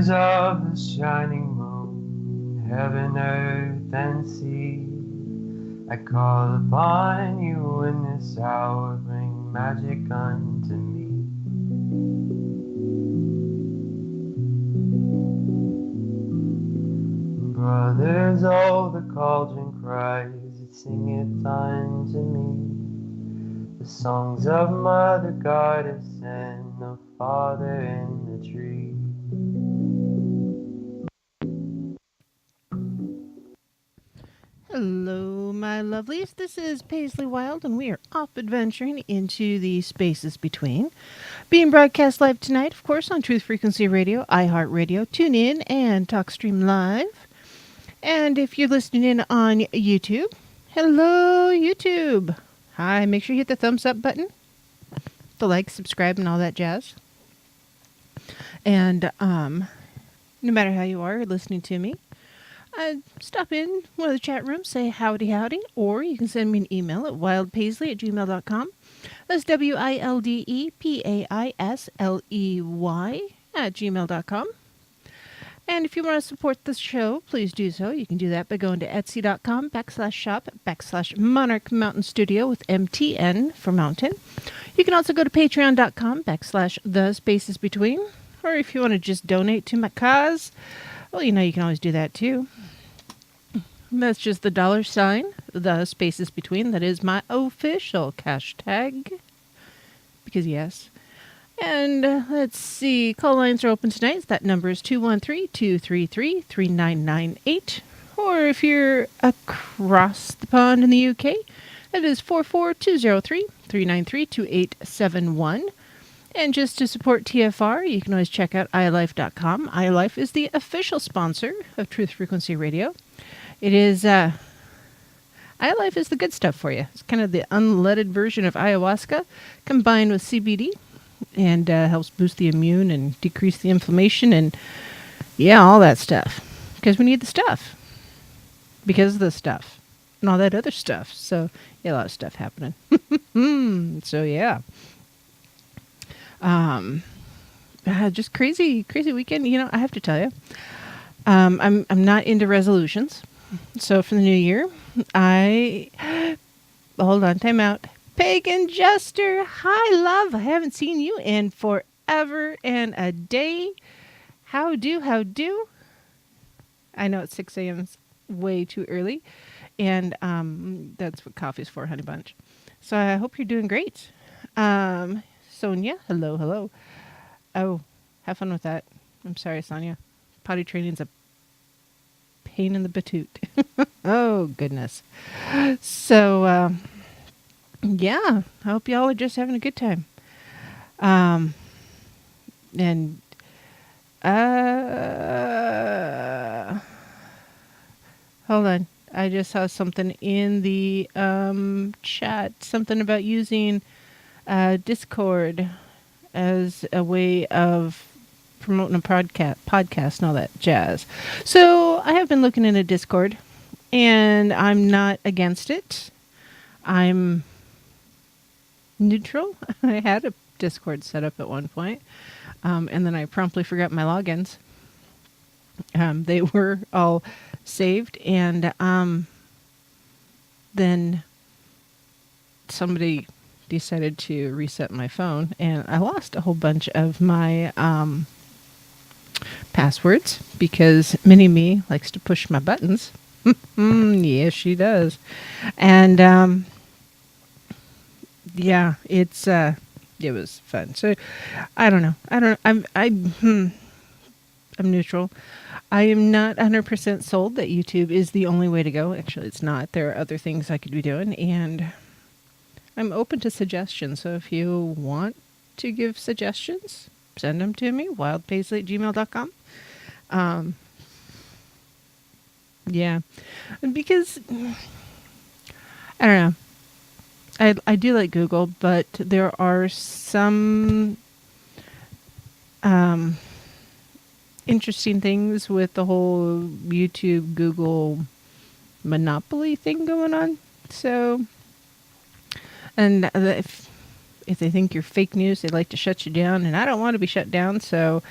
Brothers of the shining moon, heaven, earth, and sea, I call upon you in this hour, bring magic unto me. Brothers, oh, the cauldron cries, it singeth unto me the songs of Mother Goddess and of Father in the tree. Hello, my lovelies. This is Paisley Wild, and we are off adventuring into the spaces between. Being broadcast live tonight, of course, on Truth Frequency Radio, iHeartRadio, TuneIn, and TalkStream Live. And if you're listening in on YouTube, hello, YouTube. Hi, make sure you hit the thumbs up button, the like, subscribe, and all that jazz. And no matter how you are listening to me, stop in one of the chat rooms, say howdy howdy, or you can send me an email at wildpaisley@gmail.com. That's WILDEPAISLEY @gmail.com. And if you want to support this show, please do so. You can do that by going to etsy.com/shop/Monarch Mountain Studio with MTN for mountain. You can also go to patreon.com/TheSpacesBetween. Or if you want to just donate to my cause, well, you can always do that too. That's just the $, the spaces between. That is my official hashtag. Because yes. And let's see. Call lines are open tonight. That number is 213-233-3998. Or if you're across the pond in the UK, it is 44203-393-2871. And just to support TFR, you can always check out iLife.com. iLife is the official sponsor of Truth Frequency Radio. It is, iLife is the good stuff for you. It's kind of the unleaded version of ayahuasca combined with CBD, and helps boost the immune and decrease the inflammation and, yeah, all that stuff. Because we need the stuff. Because of the stuff. And all that other stuff. So, yeah, a lot of stuff happening. So, yeah. Just crazy weekend. I have to tell you, I'm not into resolutions. So for the new year, hold on, time out. Pagan Jester, hi love. I haven't seen you in forever and a day. How do? I know it's 6 a.m. It's way too early. And that's what coffee's for, honey bunch. So I hope you're doing great. Sonia, hello. Oh, have fun with that. I'm sorry, Sonia. Potty training's a pain in the batoot. Oh, goodness. So, yeah, I hope y'all are just having a good time. And, hold on. I just saw something in the chat. Something about using Discord as a way of promoting a podcast and all that jazz. So I have been looking into Discord, and I'm not against it. I'm neutral. I had a Discord set up at one point, and then I promptly forgot my logins. They were all saved, and then somebody decided to reset my phone, and I lost a whole bunch of my passwords because Mini-Me likes to push my buttons. Yes, she does. And yeah, it was fun. So I don't know. I'm neutral. I am not 100% sold that YouTube is the only way to go. Actually, it's not. There are other things I could be doing, and I'm open to suggestions. So if you want to give suggestions, send them to me, wildpaisley@gmail.com. Yeah, because I don't know. I do like Google, but there are some interesting things with the whole YouTube Google monopoly thing going on. So, and If they think you're fake news, they like to shut you down, and I don't want to be shut down. So,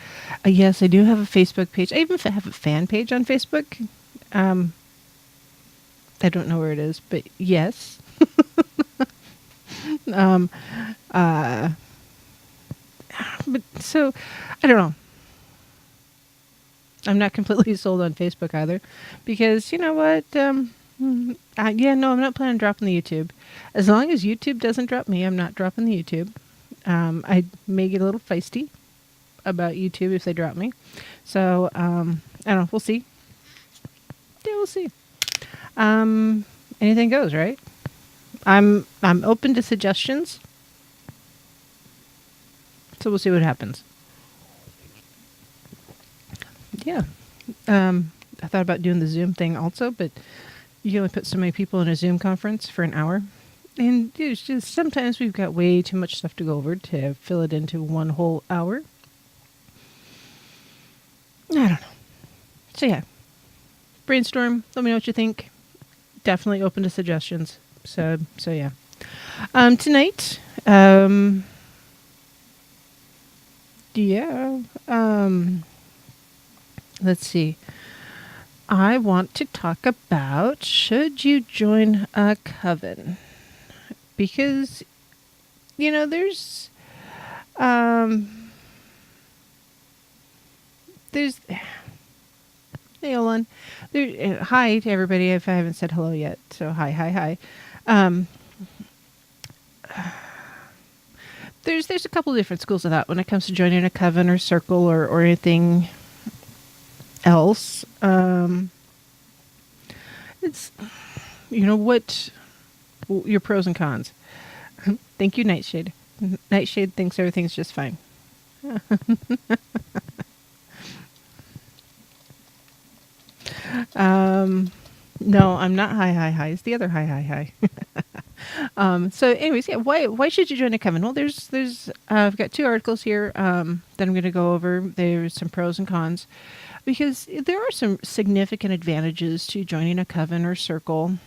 yes, I do have a Facebook page. I even have a fan page on Facebook. I don't know where it is, but yes. um, uh, but so, I don't know. I'm not completely sold on Facebook either, because you know what? Yeah, no, I'm not planning on dropping the YouTube. As long as YouTube doesn't drop me, I'm not dropping the YouTube. I may get a little feisty about YouTube if they drop me. So, I don't know. We'll see. Yeah, we'll see. Anything goes, right? I'm open to suggestions. So we'll see what happens. Yeah. I thought about doing the Zoom thing also, but you only put so many people in a Zoom conference for an hour. And it's just sometimes we've got way too much stuff to go over to fill it into one whole hour. I don't know. So yeah. Brainstorm. Let me know what you think. Definitely open to suggestions. So yeah. Tonight, yeah. Let's see. I want to talk about, should you join a coven? Because, you know, there's hey, Olin. Hi to everybody if I haven't said hello yet. So hi. There's a couple of different schools of thought when it comes to joining a coven or circle or anything else. It's, you know, what your pros and cons. Thank you, Nightshade. Nightshade thinks everything's just fine. No, I'm not hi. It's the other hi. So anyways, yeah, why should you join a coven? Well, there's I've got 2 articles here that I'm going to go over. There's some pros and cons, because there are some significant advantages to joining a coven or circle.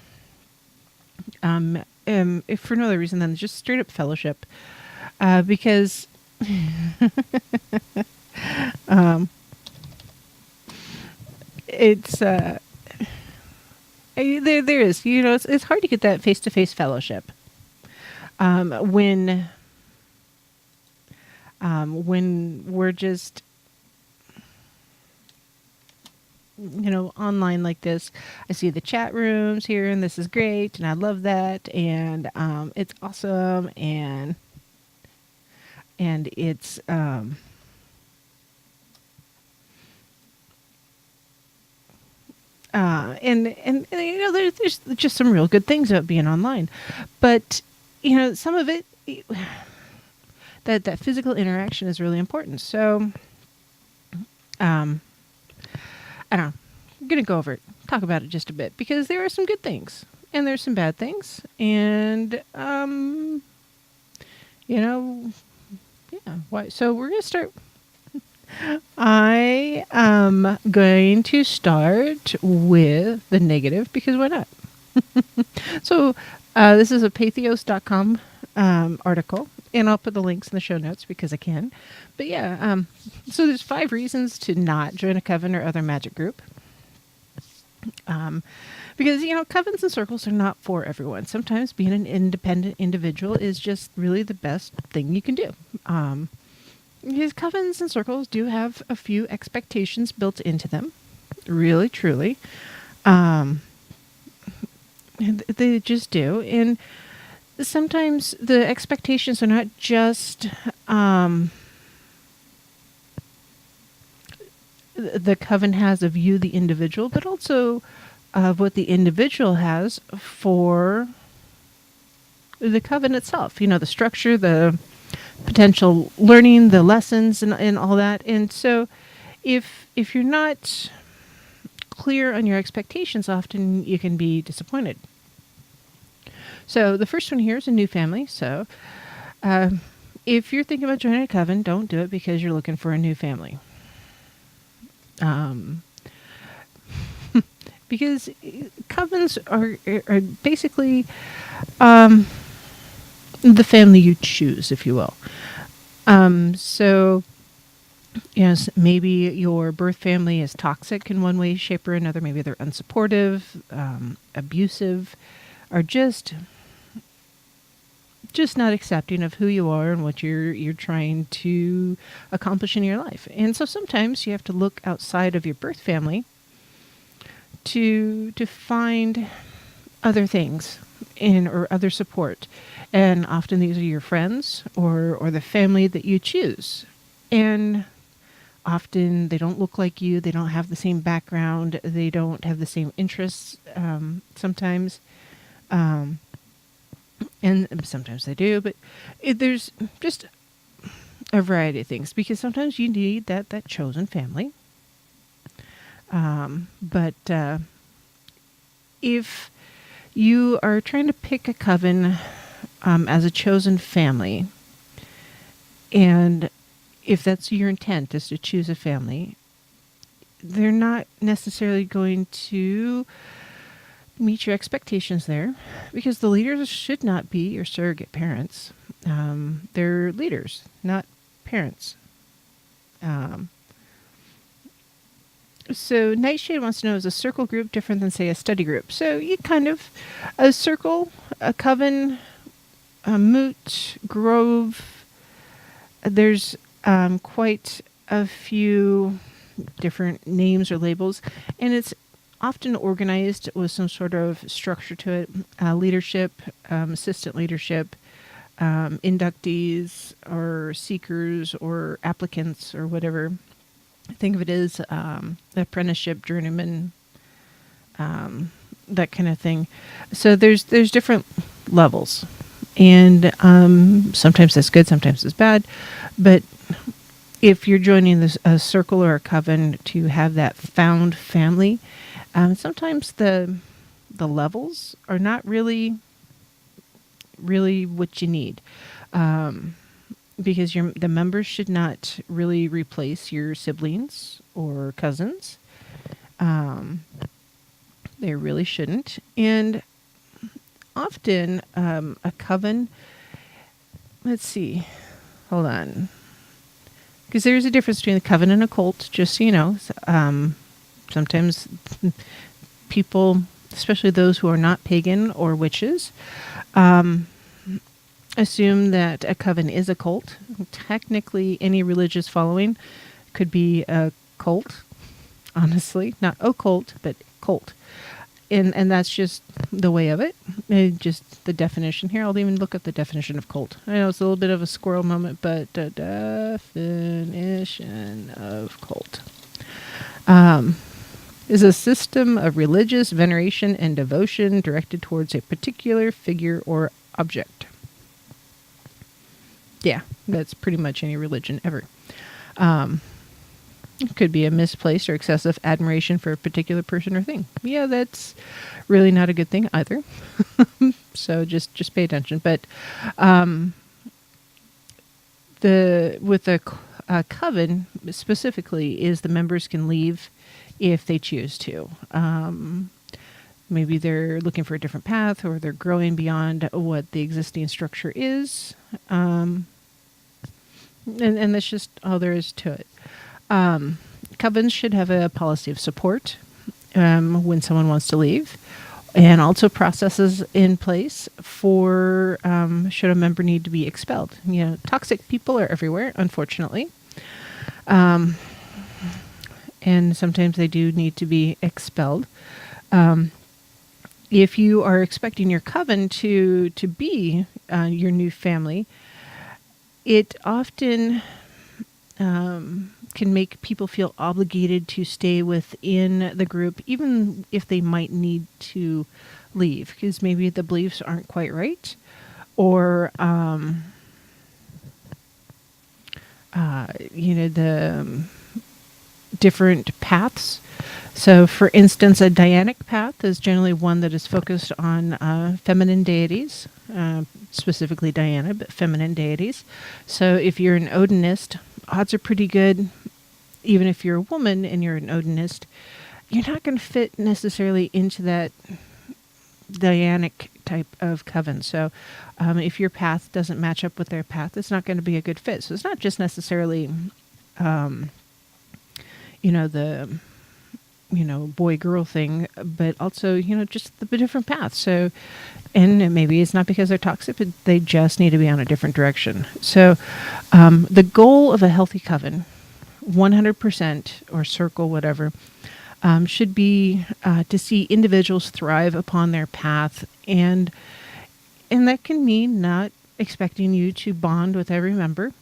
If for no other reason than just straight up fellowship, because it's there is, you know, it's hard to get that face-to-face fellowship when we're just, you know, online like this. I see the chat rooms here, and this is great, and I love that, and it's awesome, and it's and you know, there's just some real good things about being online, but you know, some of it, that physical interaction is really important. So, I don't know. I'm gonna go over it, talk about it just a bit, because there are some good things and there's some bad things, and you know, yeah. Why? So we're gonna start. I am going to start with the negative, because why not? So this is a pathos.com article, and I'll put the links in the show notes because I can. But yeah, so there's 5 reasons to not join a coven or other magic group. Because, you know, covens and circles are not for everyone. Sometimes being an independent individual is just really the best thing you can do. Because covens and circles do have a few expectations built into them. Really, truly. They just do. And sometimes the expectations are not just the coven has of you, the individual, but also of what the individual has for the coven itself. You know, the structure, the potential learning, the lessons, and all that. And so if you're not clear on your expectations, often you can be disappointed. So the first one here is a new family. So if you're thinking about joining a coven, don't do it because you're looking for a new family. Because covens are basically the family you choose, if you will. So, yes, maybe your birth family is toxic in one way, shape, or another. Maybe they're unsupportive, abusive, or just not accepting of who you are and what you're trying to accomplish in your life. And so sometimes you have to look outside of your birth family to find other things or other support. And often these are your friends or the family that you choose. And often they don't look like you, they don't have the same background, they don't have the same interests sometimes. And sometimes they do, but there's just a variety of things, because sometimes you need that chosen family. But if you are trying to pick a coven as a chosen family, and if that's your intent, is to choose a family, they're not necessarily going to meet your expectations there, because the leaders should not be your surrogate parents. They're leaders, not parents. So Nightshade wants to know, is a circle group different than, say, a study group? So you kind of, a circle, a coven, a moot, grove, there's quite a few different names or labels, and it's often organized with some sort of structure to it, leadership, assistant leadership, inductees or seekers or applicants or whatever. Think of it as apprenticeship, journeyman, that kind of thing. So there's different levels, and sometimes that's good, sometimes it's bad. But if you're joining a circle or a coven to have that found family, sometimes the levels are not really what you need, because the members should not really replace your siblings or cousins. They really shouldn't. And often a coven, let's see, hold on, because there's a difference between a coven and a cult, just so you know. Sometimes people, especially those who are not pagan or witches, assume that a coven is a cult. Technically, any religious following could be a cult, honestly. Not occult, but cult. And that's just the way of it. Just the definition here. I'll even look up the definition of cult. I know it's a little bit of a squirrel moment, but the definition of cult is a system of religious veneration and devotion directed towards a particular figure or object. Yeah, that's pretty much any religion ever. It could be a misplaced or excessive admiration for a particular person or thing. Yeah, that's really not a good thing either. So just pay attention. But with a coven specifically is the members can leave if they choose to. Maybe they're looking for a different path, or they're growing beyond what the existing structure is. And that's just all there is to it. Covens should have a policy of support when someone wants to leave, and also processes in place for should a member need to be expelled. You know, toxic people are everywhere, unfortunately. And sometimes they do need to be expelled. If you are expecting your coven to be your new family, it often can make people feel obligated to stay within the group, even if they might need to leave, because maybe the beliefs aren't quite right, or the different paths. So, for instance, a Dianic path is generally one that is focused on feminine deities, specifically Diana, but feminine deities. So if you're an Odinist, odds are pretty good, even if you're a woman and you're an Odinist, you're not going to fit necessarily into that Dianic type of coven. So if your path doesn't match up with their path, it's not going to be a good fit. So it's not just necessarily, the boy-girl thing, but also, just the different paths. So, and maybe it's not because they're toxic, but they just need to be on a different direction. So the goal of a healthy coven, 100% or circle, whatever, should be to see individuals thrive upon their path. And that can mean not expecting you to bond with every member.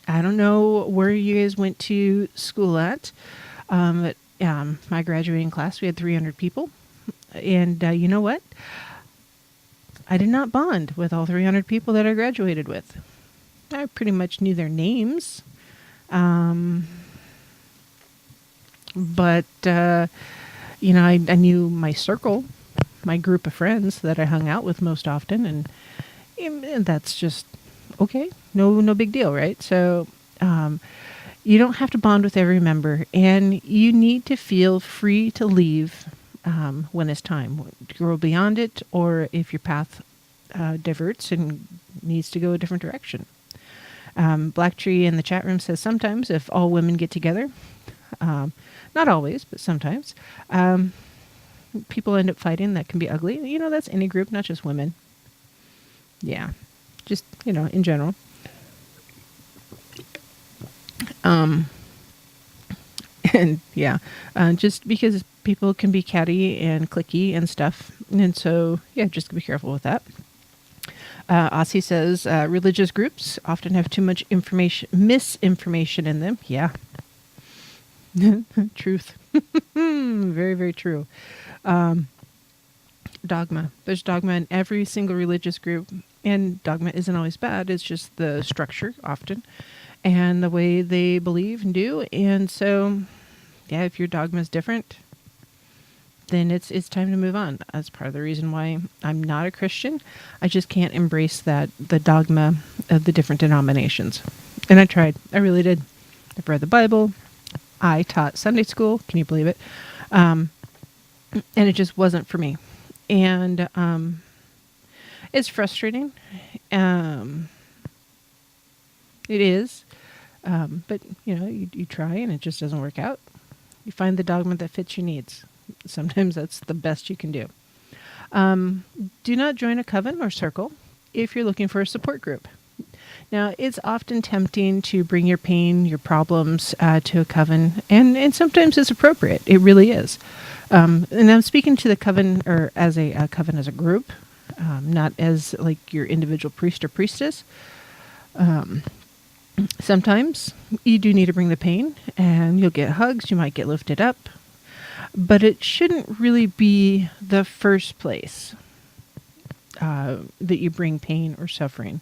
I don't know where you guys went to school at, but my graduating class, we had 300 people. And you know what? I did not bond with all 300 people that I graduated with. I pretty much knew their names. But I knew my circle, my group of friends that I hung out with most often. And that's just okay. No big deal, right? So you don't have to bond with every member, and you need to feel free to leave when it's time to grow beyond it, or if your path diverts and needs to go a different direction. Black Tree in the chat room says sometimes if all women get together, not always, but sometimes, people end up fighting. That can be ugly. That's any group, not just women. Yeah, just, in general. And yeah, just because people can be catty and cliquey and stuff. And so, yeah, just be careful with that. Aussie says, religious groups often have too much misinformation in them. Yeah. Truth. Very, very true. Dogma. There's dogma in every single religious group. And dogma isn't always bad. It's just the structure often and the way they believe and do. And so, yeah, if your dogma is different, then it's time to move on. That's part of the reason why I'm not a Christian. I just can't embrace the dogma of the different denominations. And I tried. I really did. I've read the Bible. I taught Sunday school. Can you believe it? And it just wasn't for me. And it's frustrating. It is. But, you try and it just doesn't work out. You find the dogma that fits your needs. Sometimes that's the best you can do. Do not join a coven or circle if you're looking for a support group. Now, it's often tempting to bring your pain, your problems to a coven, and sometimes it's appropriate. It really is. And I'm speaking to the coven, or as a coven as a group, not as like your individual priest or priestess. Sometimes you do need to bring the pain, and you'll get hugs, you might get lifted up, but it shouldn't really be the first place that you bring pain or suffering.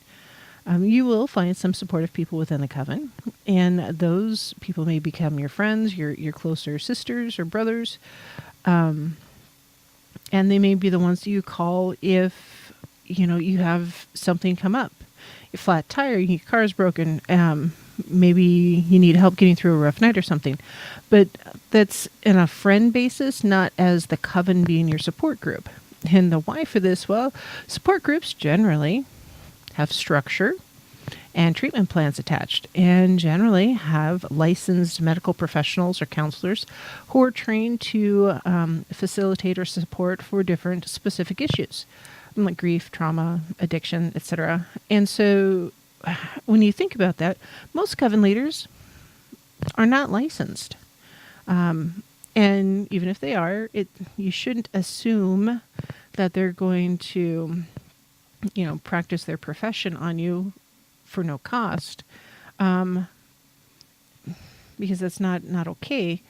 You will find some supportive people within the coven, and those people may become your friends, your closer sisters or brothers, and they may be the ones that you call if you have something come up. Your flat tire, your car's broken, maybe you need help getting through a rough night or something. But that's in a friend basis, not as the coven being your support group. And the why for this, well, support groups generally have structure and treatment plans attached, and generally have licensed medical professionals or counselors who are trained to facilitate or support for different specific issues, like grief, trauma, addiction, etc. And so when you think about that, most coven leaders are not licensed. And even if they are, you shouldn't assume that they're going to practice their profession on you for no cost, because that's not okay.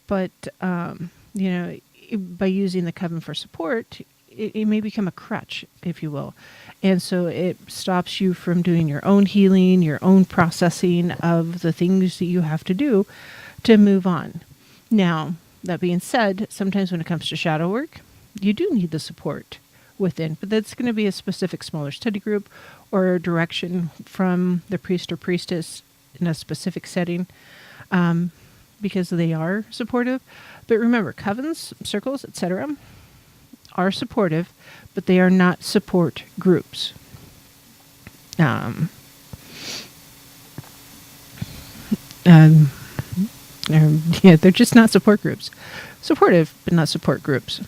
But by using the coven for support, it may become a crutch, if you will, and so it stops you from doing your own healing, your own processing of the things that you have to do to move on. Now, that being said, sometimes when it comes to shadow work, you do need the support within, but that's going to be a specific smaller study group or direction from the priest or priestess in a specific setting, because they are supportive. But remember, covens, circles, etc., are supportive, but they are not support groups. Um, yeah, they're just not support groups. Supportive, but not support groups.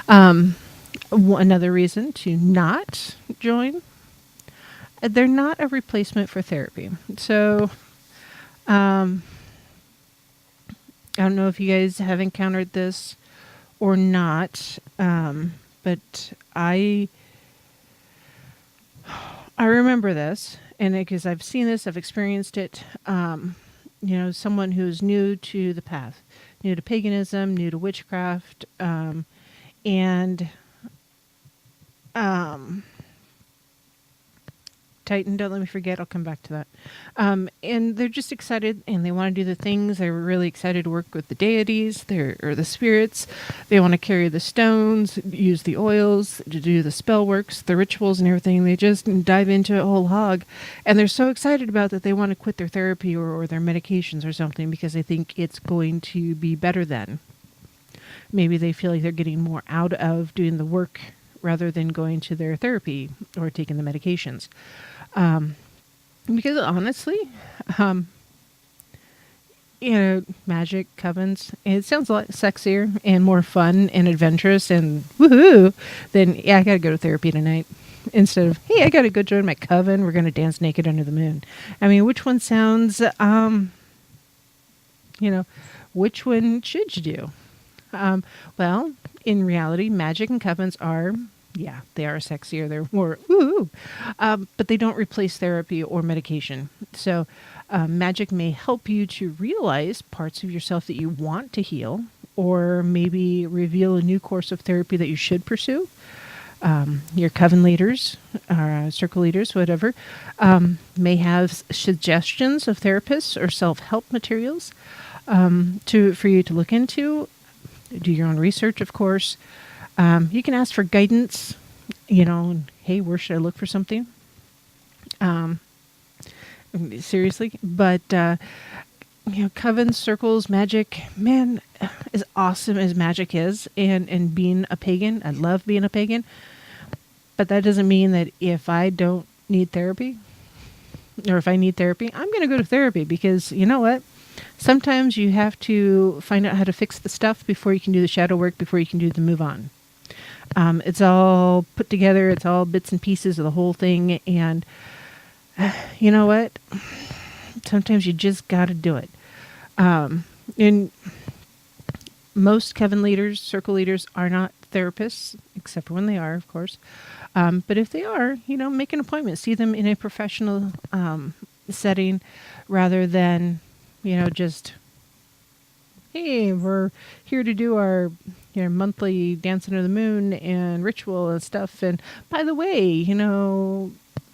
Another reason to not join, they're not a replacement for therapy. So, I don't know if you guys have encountered this or not, but I remember this, and because I've seen this, I've experienced it. Someone who's new to the path, new to paganism, new to witchcraft, and Titan, don't let me forget, I'll come back to that. And they're just excited, and they want to do the things. They're really excited to work with the deities, or the spirits. They want to carry the stones, use the oils, to do the spell works, the rituals and everything. They just dive into it whole hog. And they're so excited about that they want to quit their therapy or their medications or something because they think it's going to be better then. Maybe they feel like they're getting more out of doing the work rather than going to their therapy or taking the medications. Because honestly, magic, covens, it sounds a lot sexier and more fun and adventurous and woohoo than, yeah, I gotta go to therapy tonight. Instead of, hey, I gotta go join my coven, we're gonna dance naked under the moon. I mean, which one sounds, which one should you do? Well, in reality, magic and covens are, yeah, they are sexier. They're more woo, but they don't replace therapy or medication. So magic may help you to realize parts of yourself that you want to heal, or maybe reveal a new course of therapy that you should pursue. Your coven leaders, circle leaders, whatever, may have suggestions of therapists or self-help materials for you to look into. Do your own research, of course. You can ask for guidance, hey, where should I look for something? Seriously. But, covens, circles, magic, man, as awesome as magic is, and being a pagan, I love being a pagan. But that doesn't mean that if I don't need therapy, or if I need therapy, I'm going to go to therapy because you know what? Sometimes you have to find out how to fix the stuff before you can do the shadow work, before you can do the move on. It's all put together. It's all bits and pieces of the whole thing. And you know what? Sometimes you just got to do it. And most coven leaders, circle leaders are not therapists, except for when they are, of course. But if they are, make an appointment. See them in a professional setting rather than, just, hey, we're here to do our monthly dance under the moon and ritual and stuff. And by the way,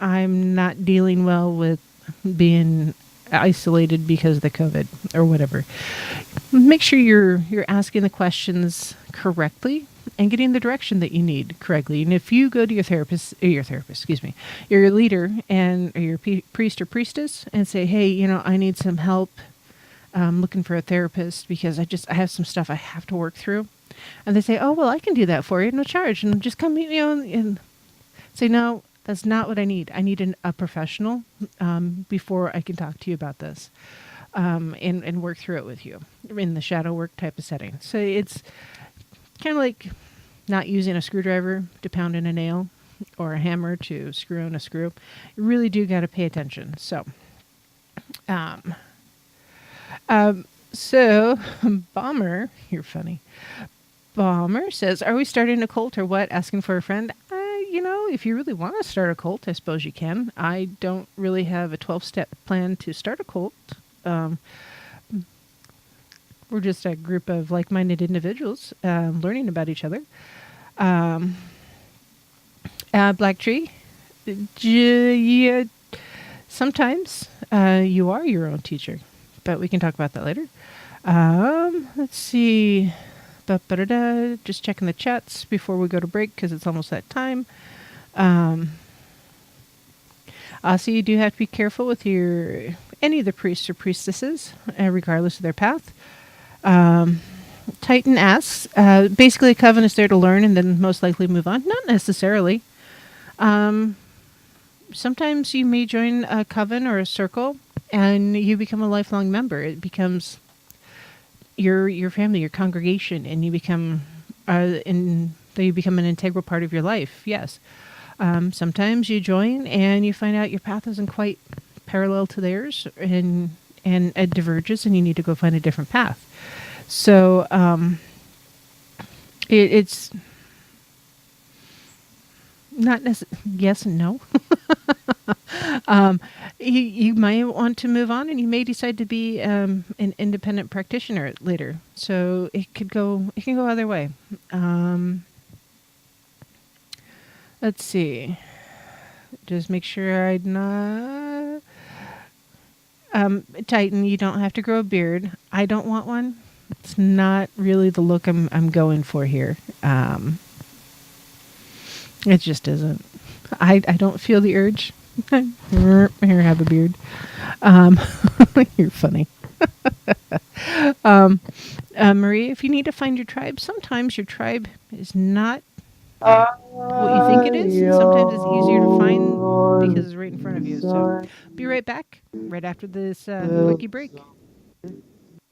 I'm not dealing well with being isolated because of the COVID or whatever. Make sure you're asking the questions correctly and getting the direction that you need correctly. And if you go to your leader or your priest or priestess and say, hey, I need some help. I'm looking for a therapist because I have some stuff I have to work through. And they say, oh, well, I can do that for you, no charge. And just come meet me and say, no, that's not what I need. I need a professional before I can talk to you about this and work through it with you in the shadow work type of setting. So it's kind of like not using a screwdriver to pound in a nail or a hammer to screw in a screw. You really do got to pay attention. So, Bomber, you're funny. Bomber says, are we starting a cult or what? Asking for a friend. If you really want to start a cult, I suppose you can. I don't really have a 12-step plan to start a cult. We're just a group of like-minded individuals learning about each other. Black Tree, yeah, sometimes you are your own teacher, but we can talk about that later. Let's see. Just checking the chats before we go to break because it's almost that time. So you do have to be careful with any of the priests or priestesses, regardless of their path. Titan asks, basically, a coven is there to learn and then most likely move on. Not necessarily. Sometimes you may join a coven or a circle, and you become a lifelong member. It becomes your family, your congregation, and you become they become an integral part of your life. Yes. Sometimes you join and you find out your path isn't quite parallel to theirs, and it diverges, and you need to go find a different path. So it's not yes and no. You might want to move on, and you may decide to be an independent practitioner later. So it can go either way. Let's see. Just make sure I'm not. Titan, you don't have to grow a beard. I don't want one. It's not really the look I'm going for here. It just isn't. I don't feel the urge. Here, have a beard. You're funny. Marie, if you need to find your tribe, sometimes your tribe is not what you think it is. And sometimes it's easier to find because it's right in front of you. So be right back, right after this quickie break.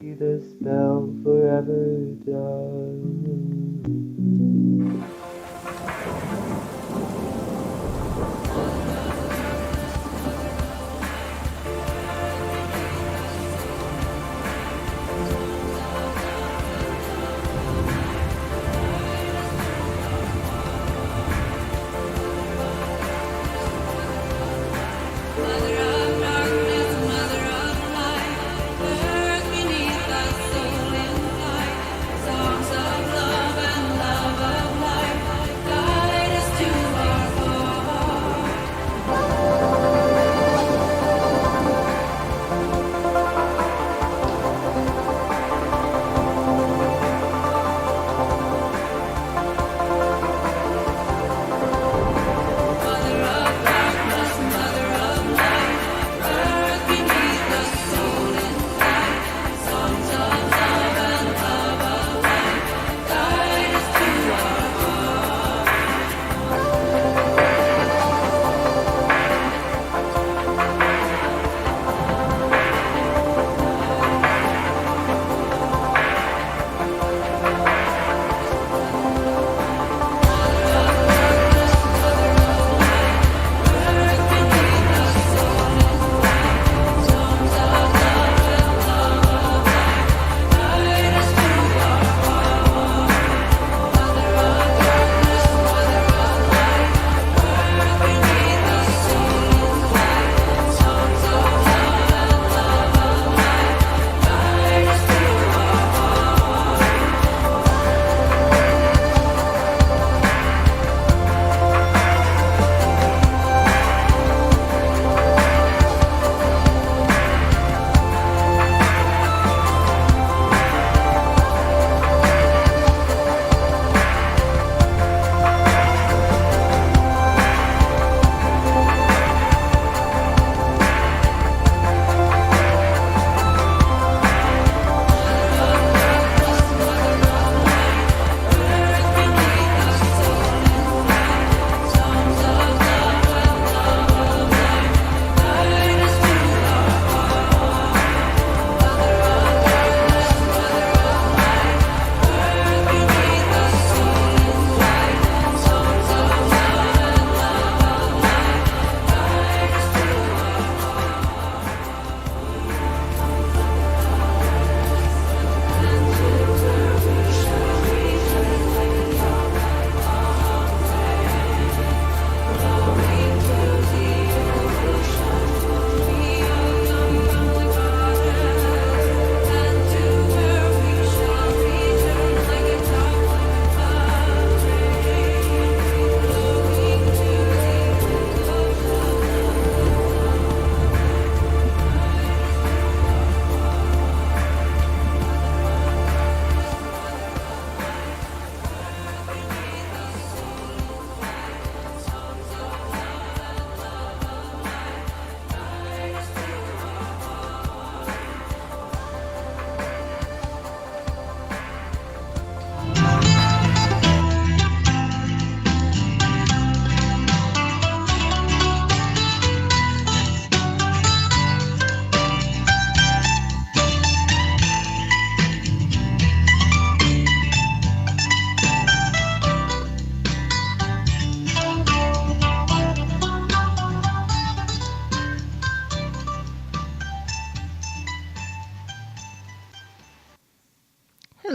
The spell forever done. Songs of love and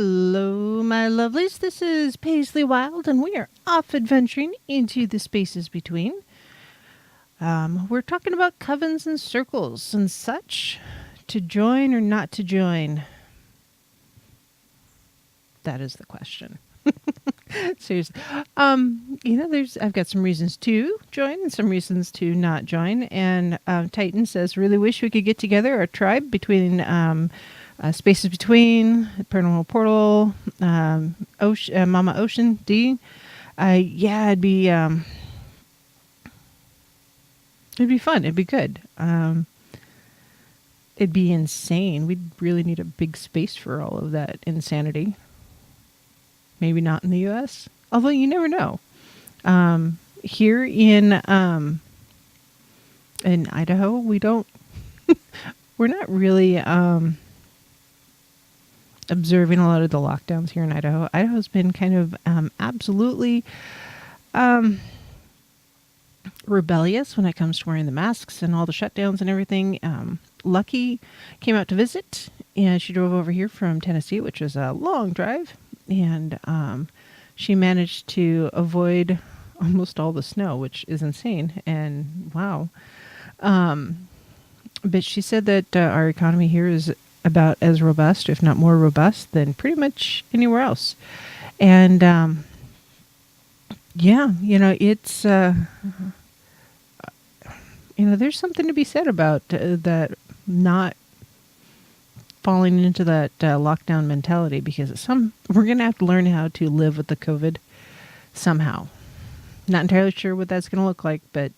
Hello, my lovelies. This is Paisley Wild, and we are off adventuring into the spaces between. We're talking about covens and circles and such. To join or not to join? That is the question. Seriously. I've got some reasons to join and some reasons to not join. And Titan says, really wish we could get together, a tribe between Spaces Between, Paranormal Portal, Mama Ocean, D. It'd be fun. It'd be good. It'd be insane. We'd really need a big space for all of that insanity. Maybe not in the U.S., although you never know. Here in Idaho, we're not really observing a lot of the lockdowns here in Idaho. Idaho's been kind of absolutely rebellious when it comes to wearing the masks and all the shutdowns and everything. Lucky came out to visit, and she drove over here from Tennessee, which was a long drive. And she managed to avoid almost all the snow, which is insane. And wow. But she said that our economy here is about as robust, if not more robust, than pretty much anywhere else. And it's there's something to be said about that not falling into that lockdown mentality, because we're going to have to learn how to live with the COVID somehow. Not entirely sure what that's going to look like, but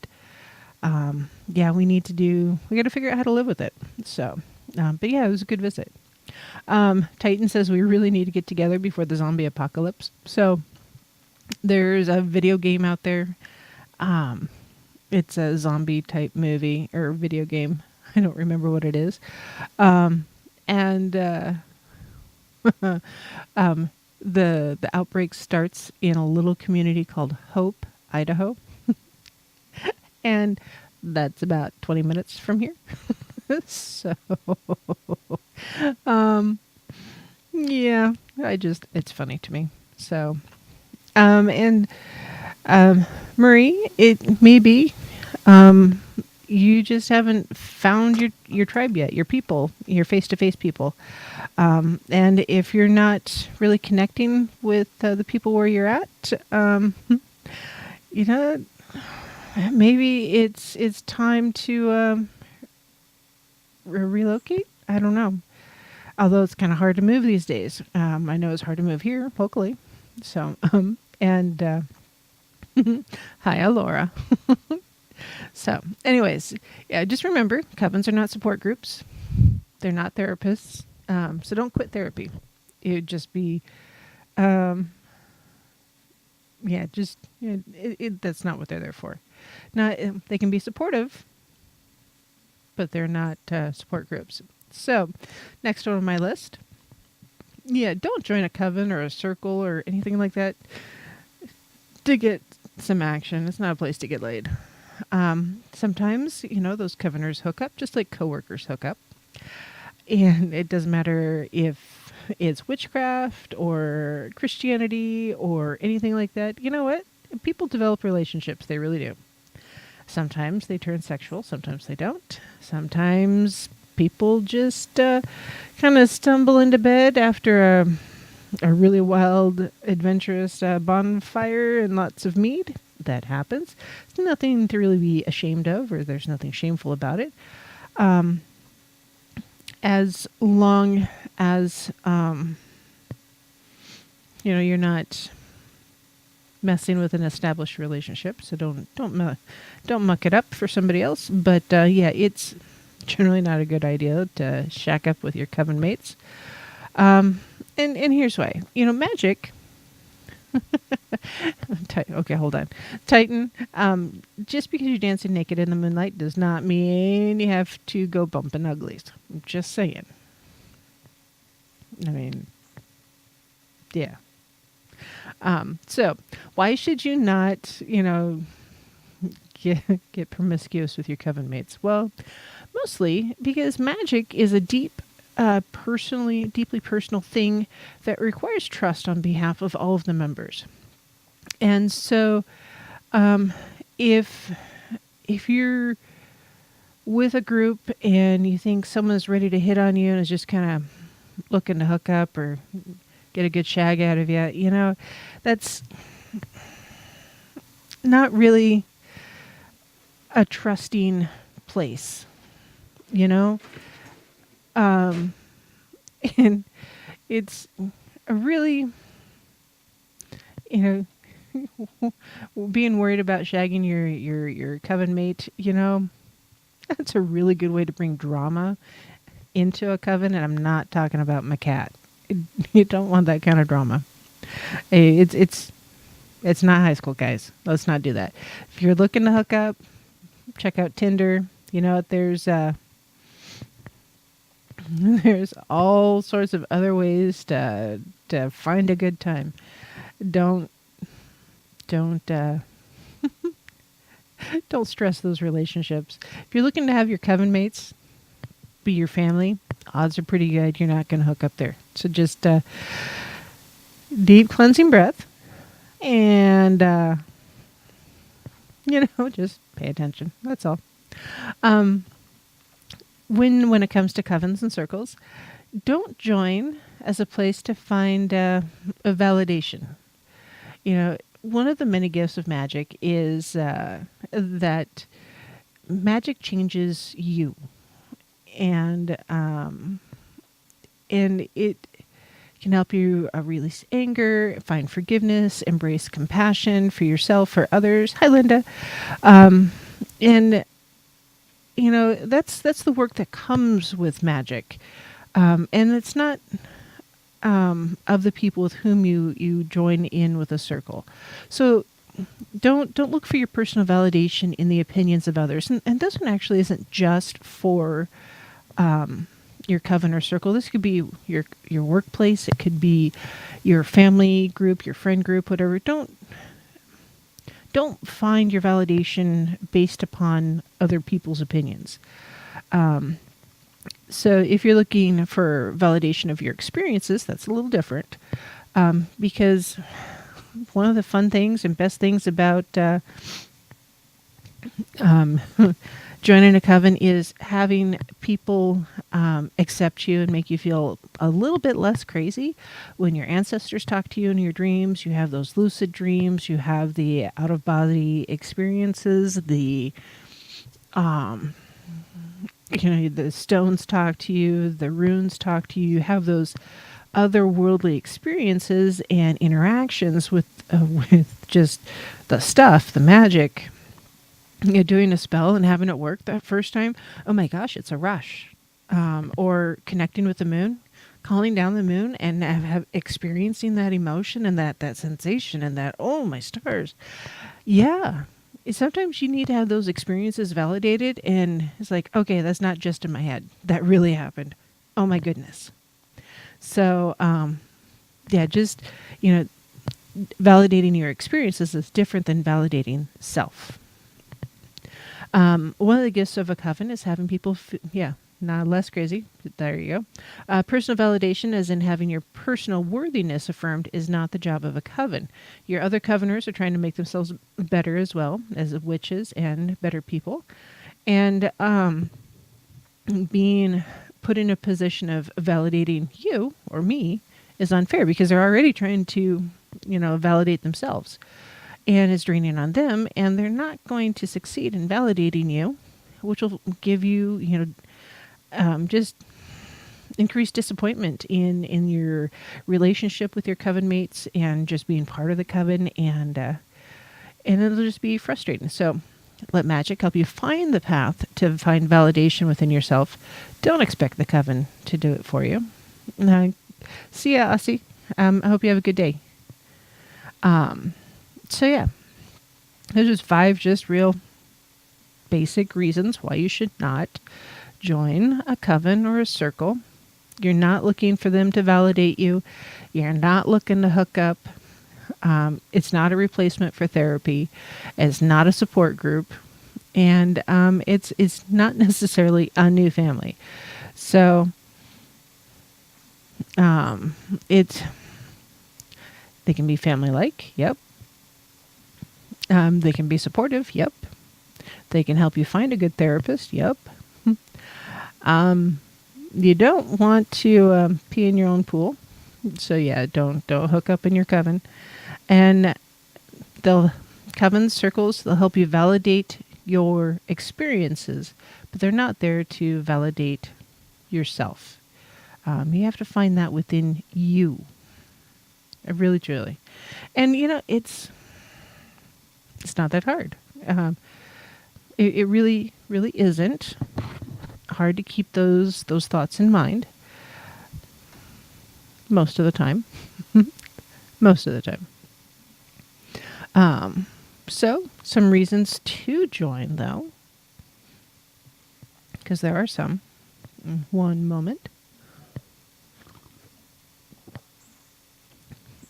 we got to figure out how to live with it. So, but yeah, it was a good visit. Titan says we really need to get together before the zombie apocalypse. So there's a video game out there. It's a zombie type movie or video game. I don't remember what it is. And the outbreak starts in a little community called Hope, Idaho. And that's about 20 minutes from here. So, it's funny to me. So, Marie, it may be, you just haven't found your tribe yet, your people, your face-to-face people. And if you're not really connecting with the people where you're at, maybe it's time to relocate. I don't know. Although it's kind of hard to move these days. I know it's hard to move here locally. So, hi, Laura. So, anyways, yeah, just remember, covens are not support groups. They're not therapists. So don't quit therapy. It would just be, that's not what they're there for. Now, they can be supportive, but they're not support groups. So, next on my list, don't join a coven or a circle or anything like that to get some action. It's not a place to get laid. Sometimes, those coveners hook up just like coworkers hook up. And it doesn't matter if it's witchcraft or Christianity or anything like that. You know what? People develop relationships. They really do. Sometimes they turn sexual. Sometimes they don't. Sometimes people just kind of stumble into bed after a really wild, adventurous bonfire and lots of mead. That happens. It's nothing to really be ashamed of, or there's nothing shameful about it. As long as you're not messing with an established relationship, so don't muck it up for somebody else. But it's generally not a good idea to shack up with your coven mates. And here's why. Magic. Okay, hold on. Titan, just because you're dancing naked in the moonlight does not mean you have to go bumping uglies. I'm just saying. I mean, yeah. So why should you not, get promiscuous with your coven mates? Well, mostly because magic is a deep a deeply personal thing that requires trust on behalf of all of the members. And so, if you're with a group and you think someone's ready to hit on you and is just kind of looking to hook up or get a good shag out of you, that's not really a trusting place, and it's a really, being worried about shagging your coven mate, that's a really good way to bring drama into a coven. And I'm not talking about my cat. You don't want that kind of drama. It's not high school, guys. Let's not do that. If you're looking to hook up, check out Tinder. There's all sorts of other ways to find a good time. Don't don't stress those relationships. If you're looking to have your coven mates be your family, odds are pretty good you're not going to hook up there. So just deep cleansing breath and just pay attention. That's all. When it comes to covens and circles, don't join as a place to find a validation. One of the many gifts of magic is that magic changes you, and it can help you release anger, find forgiveness, embrace compassion for yourself, for others. Hi, Linda. And that's the work that comes with magic, and it's not of the people with whom you join in with a circle. So don't look for your personal validation in the opinions of others. And this one actually isn't just for your coven or circle. This could be your workplace. It could be your family group, your friend group, whatever. Don't find your validation based upon other people's opinions. So if you're looking for validation of your experiences, that's a little different, because one of the fun things and best things about joining a coven is having people accept you and make you feel a little bit less crazy. When your ancestors talk to you in your dreams, you have those lucid dreams, you have the out-of-body experiences, the stones talk to you, the runes talk to you. You have those otherworldly experiences and interactions with just the stuff, the magic. Doing a spell and having it work that first time, oh my gosh, it's a rush. Or connecting with the moon, calling down the moon and have experiencing that emotion and that sensation and that, oh my stars. Yeah. Sometimes you need to have those experiences validated, and it's like, okay, that's not just in my head. That really happened. Oh my goodness. So, just, validating your experiences is different than validating self. One of the gifts of a coven is having people, not less crazy. There you go. Personal validation, as in having your personal worthiness affirmed, is not the job of a coven. Your other coveners are trying to make themselves better as well as witches and better people. And being put in a position of validating you or me is unfair because they're already trying to, validate themselves. And it's draining on them, and they're not going to succeed in validating you, which will give you, just increased disappointment in your relationship with your coven mates and just being part of the coven, and it'll just be frustrating. So let magic help you find the path to find validation within yourself. Don't expect the coven to do it for you. See ya, Aussie. I hope you have a good day. So yeah, there's just 5 just real basic reasons why you should not join a coven or a circle. You're not looking for them to validate you. You're not looking to hook up. It's not a replacement for therapy. It's not a support group. And it's not necessarily a new family. So It's they can be family-like. Yep. They can be supportive. Yep. They can help you find a good therapist. Yep. You don't want to pee in your own pool, so yeah, don't hook up in your coven. And coven circles, they'll help you validate your experiences, but they're not there to validate yourself. You have to find that within you. Really, truly. And it's not that hard. It really, really isn't hard to keep those thoughts in mind. Most of the time. Most of the time. So, some reasons to join, though, because there are some. One moment.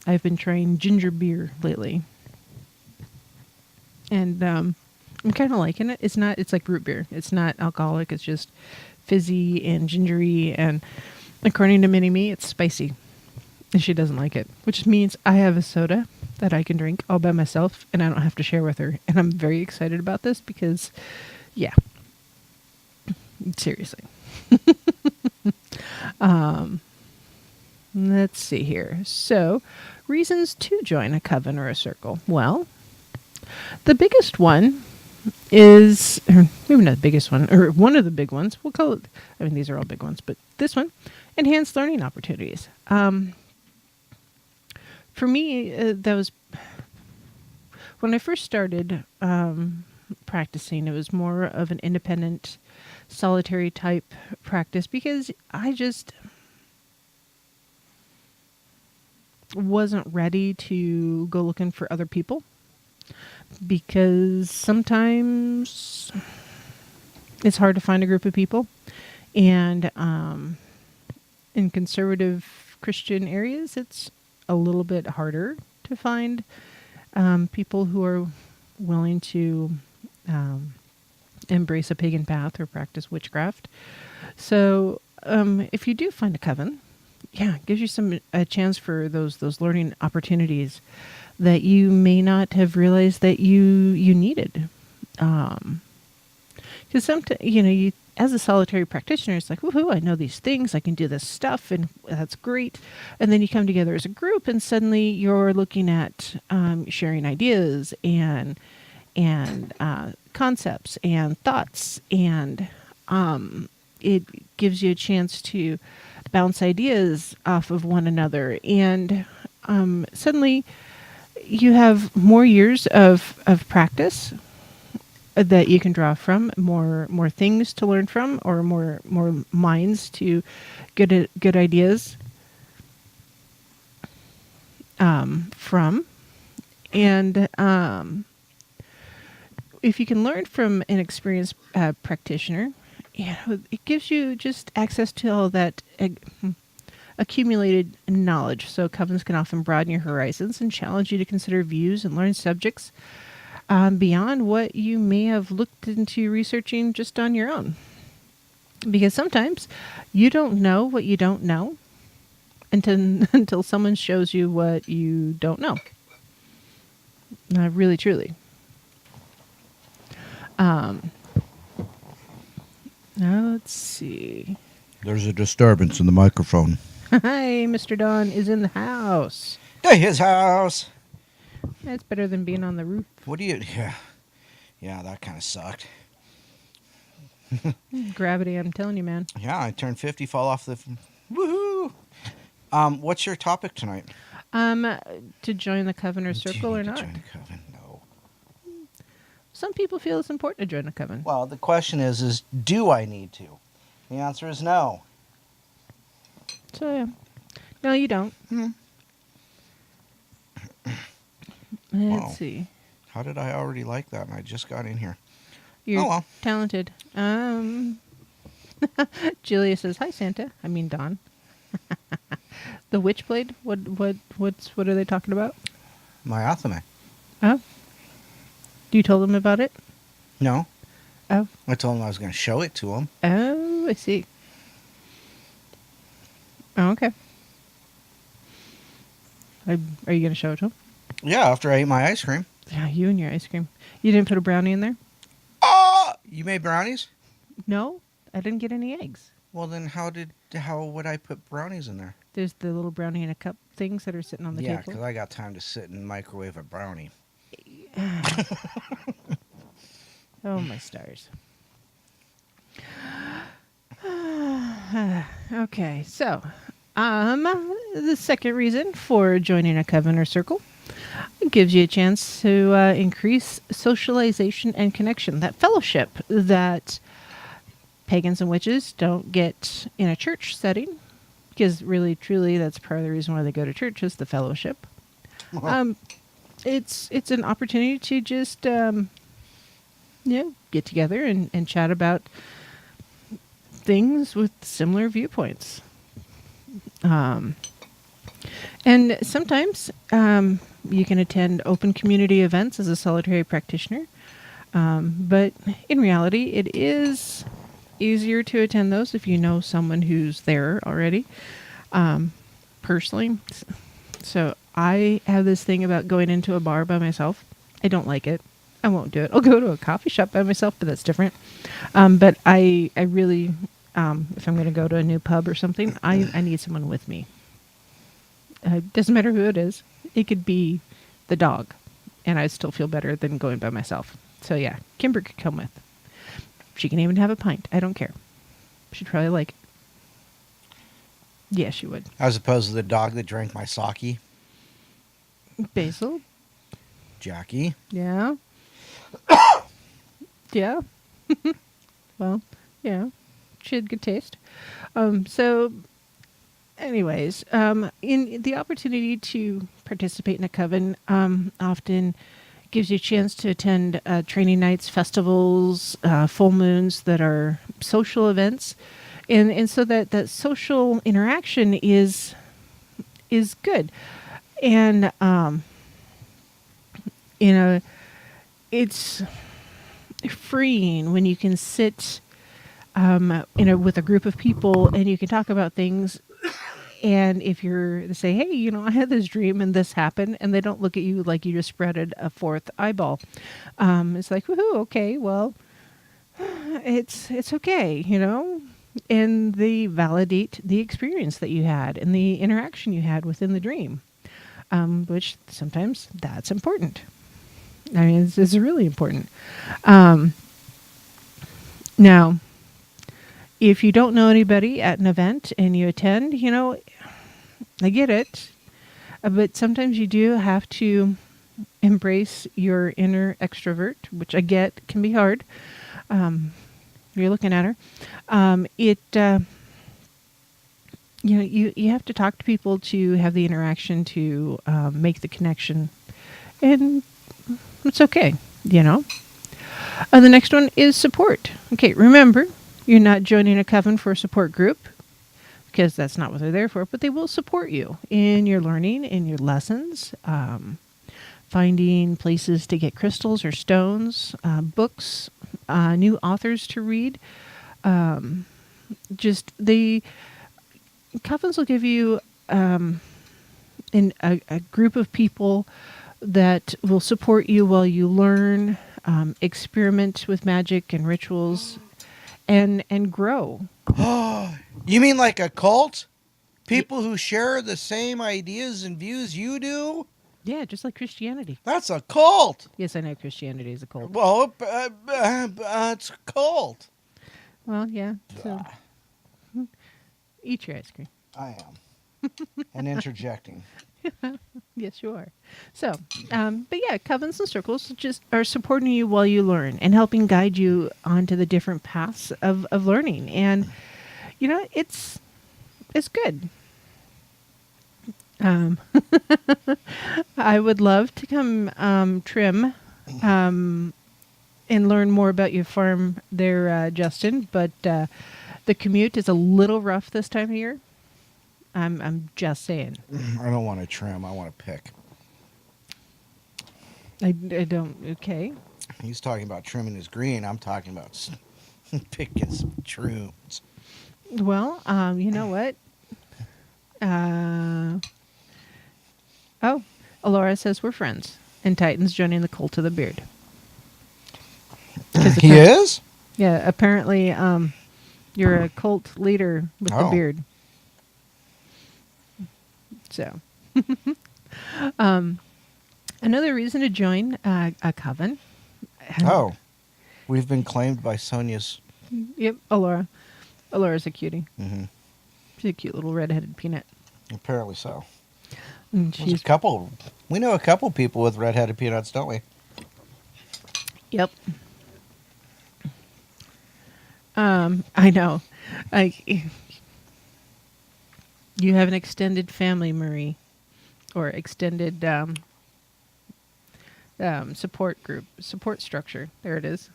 I've been trying ginger beer lately. And I'm kind of liking it. It's like root beer. It's not alcoholic. It's just fizzy and gingery. And according to Mini-Me, it's spicy. And she doesn't like it, which means I have a soda that I can drink all by myself and I don't have to share with her. And I'm very excited about this because, yeah, seriously. Let's see here. So, reasons to join a coven or a circle. Well, the biggest one is, or maybe not the biggest one, or one of the big ones. We'll call it, I mean, these are all big ones, but this one, enhanced learning opportunities. For me, that was, when I first started practicing, it was more of an independent, solitary type practice because I just wasn't ready to go looking for other people, because sometimes it's hard to find a group of people, and in conservative Christian areas it's a little bit harder to find people who are willing to embrace a pagan path or practice witchcraft. So if you do find a coven, yeah, it gives you a chance for those learning opportunities that you may not have realized that you needed. Because sometimes, you as a solitary practitioner, it's like, woohoo, I know these things, I can do this stuff, and that's great. And then you come together as a group, and suddenly you're looking at sharing ideas and concepts and thoughts, and it gives you a chance to bounce ideas off of one another, and suddenly you have more years of practice that you can draw from, more things to learn from, or more minds to get good ideas from. And if you can learn from an experienced practitioner, it gives you just access to all that accumulated knowledge. So covens can often broaden your horizons and challenge you to consider views and learn subjects beyond what you may have looked into researching just on your own. Because sometimes you don't know what you don't know until someone shows you what you don't know. Really, truly. Now let's see. There's a disturbance in the microphone. Hi, Mr. Don is in the house. To his house. That's better than being on the roof. What do you... Yeah, that kind of sucked. Gravity, I'm telling you, man. Yeah, I turned 50, fall off the... Woohoo! What's your topic tonight? To join the coven or circle or not? To join the coven? No. Some people feel it's important to join a coven. Well, the question is do I need to? The answer is no. So, yeah. No, you don't. Let's see. How did I already like that? And I just got in here. You're talented. Julia says, "Hi, Santa." I mean, Don. The Witchblade. What are they talking about? My Athame. Oh. You told them about it? No. Oh. I told him I was going to show it to him. Oh, I see. Oh, okay. Are you going to show it to him? Yeah, after I ate my ice cream. Yeah, you and your ice cream. You didn't put a brownie in there? Oh, you made brownies? No, I didn't get any eggs. Well, then how would I put brownies in there? There's the little brownie in a cup things that are sitting on the Yeah, table. because I got time to sit and microwave a brownie. Oh, my stars. Okay, so the second reason for joining a coven or circle, it gives you a chance to increase socialization and connection, that fellowship that pagans and witches don't get in a church setting, because really, truly, that's part of the reason why they go to church is the fellowship. It's an opportunity to just get together and chat about things with similar viewpoints. And sometimes you can attend open community events as a solitary practitioner. But in reality, it is easier to attend those if you know someone who's there already. Personally, so I have this thing about going into a bar by myself. I don't like it. I won't do it. I'll go to a coffee shop by myself, but that's different. But I really, if I'm going to go to a new pub or something, I need someone with me. Doesn't matter who it is. It could be the dog, and I still feel better than going by myself. So yeah, Kimber could come with. She can even have a pint. I don't care. She'd probably like it. Yeah, she would. As opposed to the dog that drank my sake. Basil? Jackie. Yeah. Yeah. Well, yeah. She had good taste. So, anyways, in the opportunity to participate in a coven often gives you a chance to attend training nights, festivals, full moons that are social events. And so that social interaction is good. And, it's freeing when you can sit, with a group of people and you can talk about things. And if you're to say, hey, I had this dream and this happened, and they don't look at you like you just spreaded a fourth eyeball. It's like, woohoo, okay, well, it's okay, and they validate the experience that you had and the interaction you had within the dream, which sometimes that's important. I mean, it's really important. Now, if you don't know anybody at an event and you attend, I get it, but sometimes you do have to embrace your inner extrovert, which I get can be hard. You're looking at her. You have to talk to people to have the interaction to make the connection, and it's okay, The next one is support. Okay, remember, you're not joining a coven for a support group, because that's not what they're there for, but they will support you in your learning, in your lessons, finding places to get crystals or stones, books, new authors to read. Just the covens will give you a group of people that will support you while you learn, experiment with magic and rituals, and grow. You mean like a cult? People who share the same ideas and views you do? Yeah, just like Christianity. That's a cult. Yes, I know Christianity is a cult. Well, it's a cult. Well, yeah. So, eat your ice cream. I am. And interjecting. Yes, you are. So, but yeah, covens and circles just are supporting you while you learn and helping guide you onto the different paths of learning. And, it's good. I would love to come trim and learn more about your farm there, Justin, but the commute is a little rough this time of year. I'm just saying. I don't want to trim. I want to pick. I don't. Okay. He's talking about trimming his green. I'm talking about picking some shrooms. Well, you know what? Oh, Alora says we're friends, and Titan's joining the cult of the beard. He is? Yeah, apparently you're a cult leader with the Oh. beard. So, another reason to join a coven. Oh. We've been claimed by Sonia's. Yep, Alora. Alora's a cutie. Mm-hmm. She's a cute little red-headed peanut. Apparently so. And There's she's a couple. We know a couple people with red-headed peanuts, don't we? Yep. I know. You have an extended family, Marie, or extended support structure. There it is.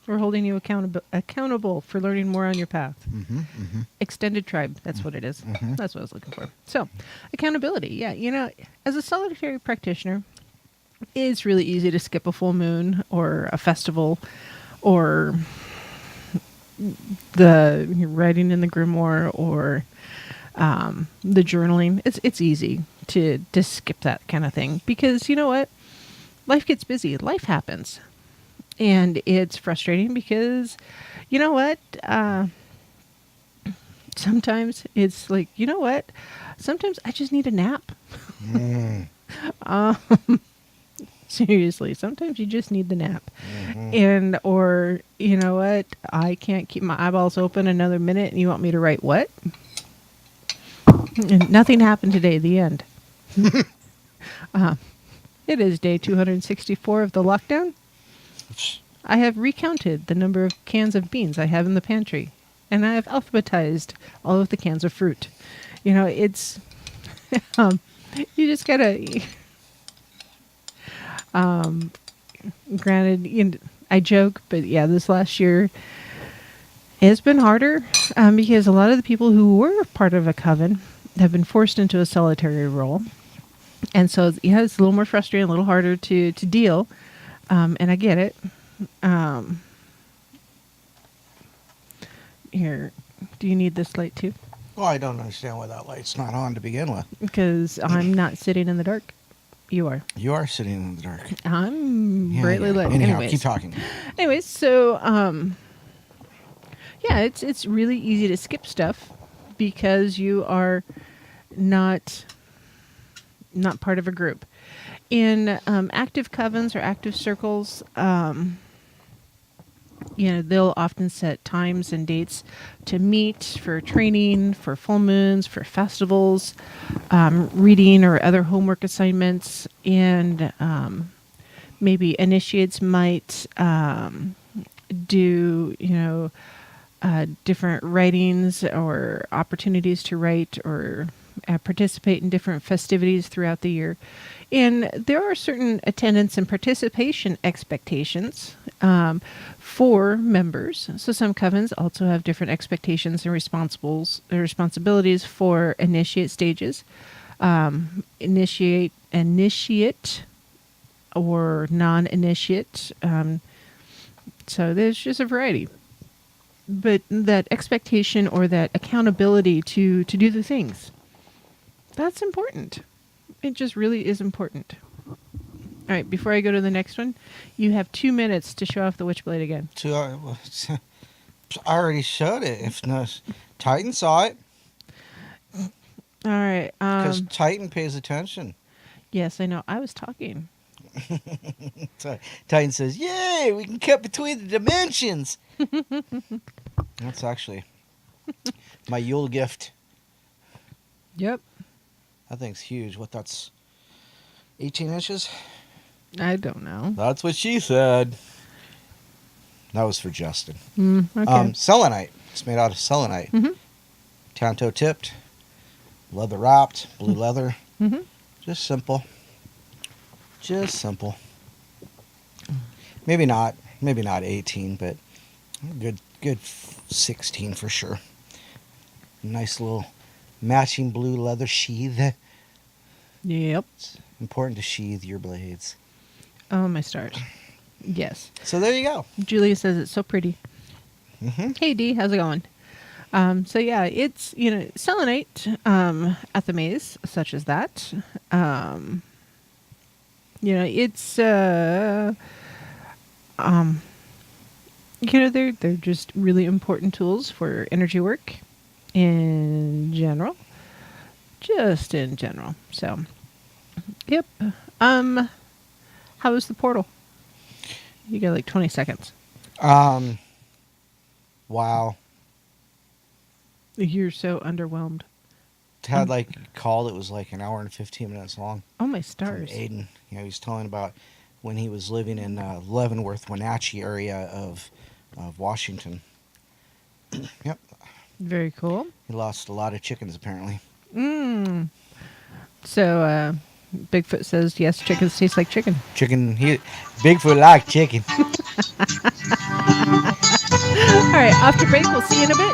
We're holding you accountable for learning more on your path. Mm-hmm. Mm-hmm. Extended tribe. That's what it is. Mhm. That's what I was looking for. So, accountability. Yeah, as a solitary practitioner, it's really easy to skip a full moon or a festival or the writing in the grimoire or the journaling. It's easy to skip that kind of thing because you know what? Life gets busy. Life happens. And it's frustrating because, you know what? Sometimes it's like, you know what? Sometimes I just need a nap. Seriously, sometimes you just need the nap. Mm-hmm. Or, you know what? I can't keep my eyeballs open another minute and you want me to write what? And nothing happened today, the end. It is day 264 of the lockdown. I have recounted the number of cans of beans I have in the pantry, and I have alphabetized all of the cans of fruit. It's you just gotta. Granted, I joke, but yeah, this last year has been harder because a lot of the people who were part of a coven have been forced into a solitary role, and so yeah, it's a little more frustrating, a little harder to deal. And I get it. Here, do you need this light too? Well, I don't understand why that light's not on to begin with. Because I'm not sitting in the dark. You are. You are sitting in the dark. I'm brightly lit. Anyhow, Anyways. keep talking. Anyways, so yeah, it's really easy to skip stuff because you are not part of a group. In active covens or active circles, they'll often set times and dates to meet for training, for full moons, for festivals, reading or other homework assignments, and maybe initiates might do, different writings or opportunities to write or participate in different festivities throughout the year. And there are certain attendance and participation expectations for members. So some covens also have different expectations and responsibilities for initiate stages, initiate or non-initiate. So there's just a variety. But that expectation or that accountability to do the things, that's important. It just really is important. All right, before I go to the next one, you have 2 minutes to show off the Witchblade again. I already showed it. If not, Titan saw it. All right. Because Titan pays attention. Yes, I know. I was talking. Titan says, "Yay, we can cut between the dimensions." That's actually my Yule gift. Yep. That thing's huge. What, that's 18 inches? I don't know. That's what she said. That was for Justin. Okay. Selenite. It's made out of selenite. Mm-hmm. Tanto tipped, leather wrapped, blue leather. Mm-hmm. Just simple. Just simple. Maybe not 18, but good 16 for sure. Nice little matching blue leather sheath. Yep. It's important to sheathe your blades. Oh, my stars. Yes. So there you go. Julia says it's so pretty. Mm-hmm. Hey, Dee, how's it going? So yeah, it's selenite at the maze, such as that. It's they're just really important tools for energy work in general, just in general. So, yep. How was the portal? You got like 20 seconds. Wow. You're so underwhelmed. Had called, it was like an hour and 15 minutes long. Oh my From stars. Aiden. He was telling about when he was living in Leavenworth, Wenatchee area of Washington. Yep. Very cool. He lost a lot of chickens apparently. So Bigfoot says yes, chickens taste like chicken. Bigfoot like chicken. All right, after break, we'll see you in a bit.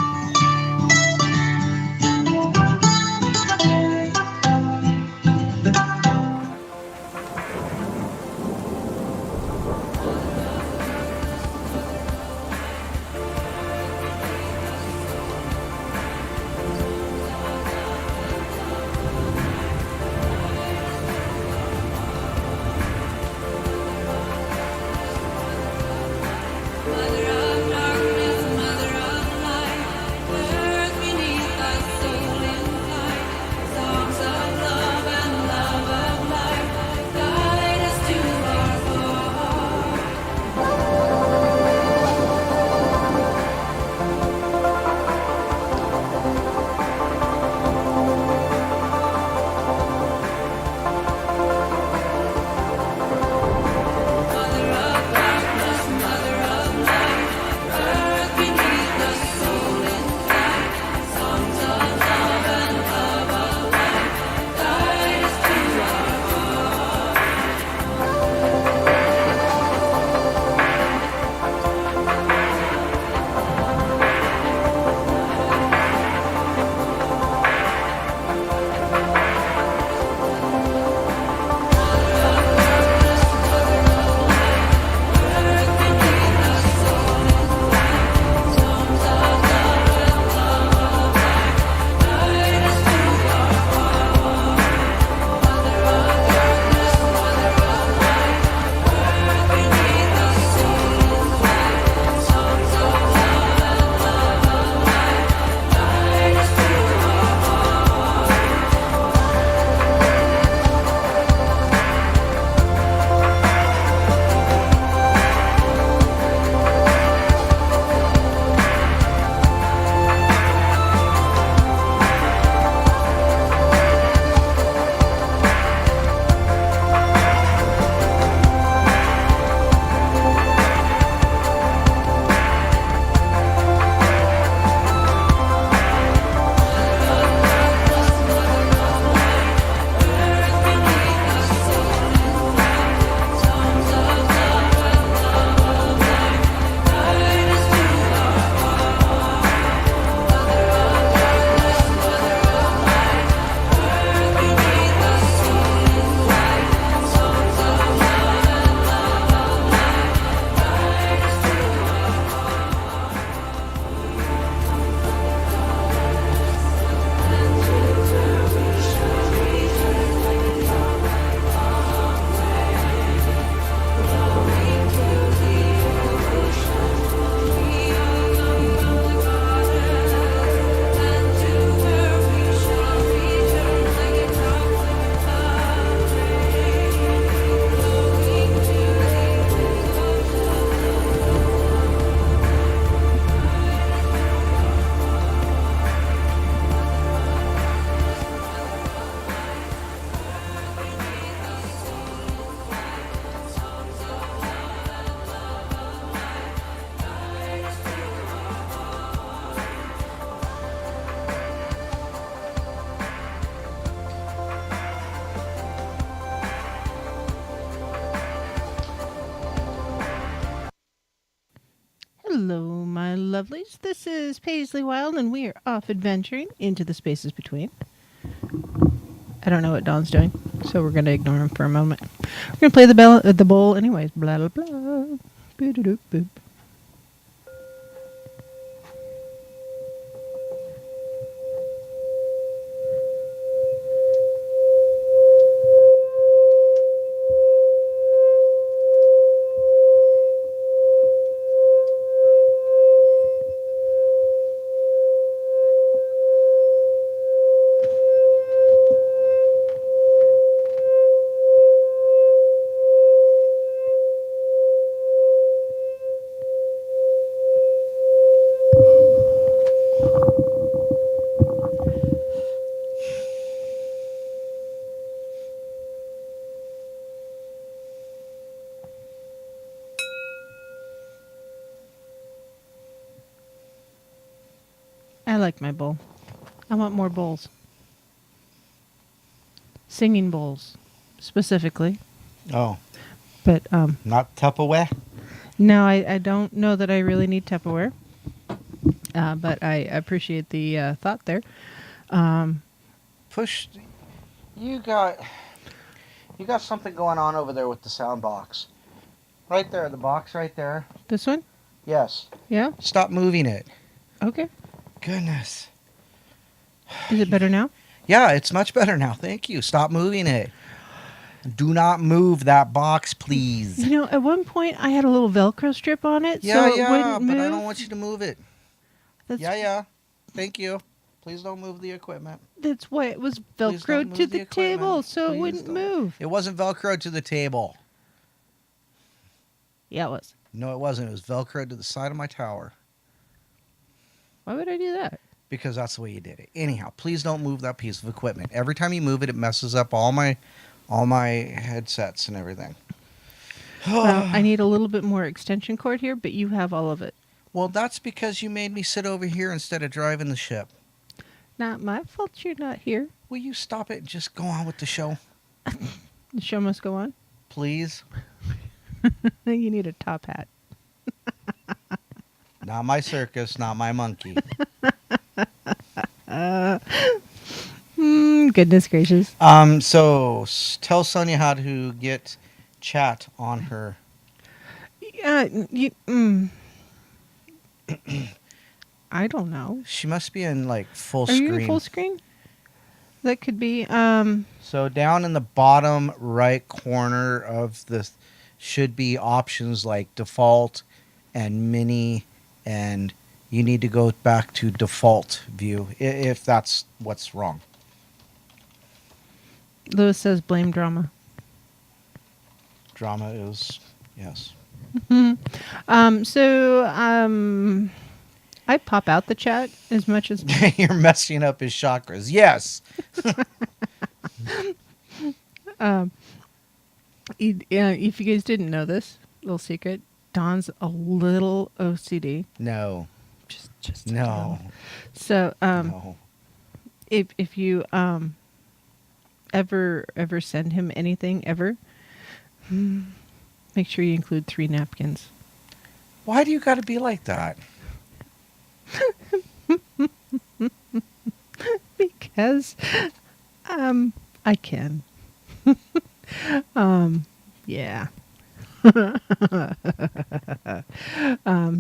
Hello, my lovelies. This is Paisley Wild, and we are off adventuring into the spaces between. I don't know what Don's doing, so we're going to ignore him for a moment. We're going to play the bowl anyways. Blah, blah, blah. Boo-doo-doo-boop. like my bowl. I want more bowls. Singing bowls, specifically. Oh, But not Tupperware? no, I don't know that I really need Tupperware. But I appreciate the thought there. Push. You got something going on over there with the sound box. Right there, the box right there. This one? Yes. Yeah? Stop moving it. Okay. Goodness. Is it better now? Yeah, it's much better now. Thank you. Stop moving it. Do not move that box, please. You know, at one point I had a little Velcro strip on it, Yeah, so it yeah, wouldn't move. but I don't want you to move it. That's, Yeah. Thank you. Please don't move the equipment. That's why it was Please don't Velcroed move to the the table, equipment. so it Please wouldn't don't. move. It wasn't Velcroed to the table. Yeah, it was. No, it wasn't. It was Velcroed to the side of my tower. Why would I do that? Because that's the way you did it. Anyhow, please don't move that piece of equipment. Every time you move it, it messes up all my headsets and everything. Well, I need a little bit more extension cord here, but you have all of it. Well, that's because you made me sit over here instead of driving the ship. Not my fault you're not here. Will you stop it and just go on with the show? The show must go on. Please? You need a top hat. Not my circus, not my monkey. Goodness gracious. Tell Sonia how to get chat on her. I don't know. She must be in like full Are screen. you in full screen? That could be. So down in the bottom right corner of the should be options like default and mini, and you need to go back to default view if that's what's wrong. Lewis says blame drama. Drama is yes. I pop out the chat as much as You're messing up his chakras. Yes. if you guys didn't know this little secret, Don's a little OCD. No. Just No. So No. if you ever send him anything ever, make sure you include 3 napkins. Why do you got to be like that? Because I can. Yeah.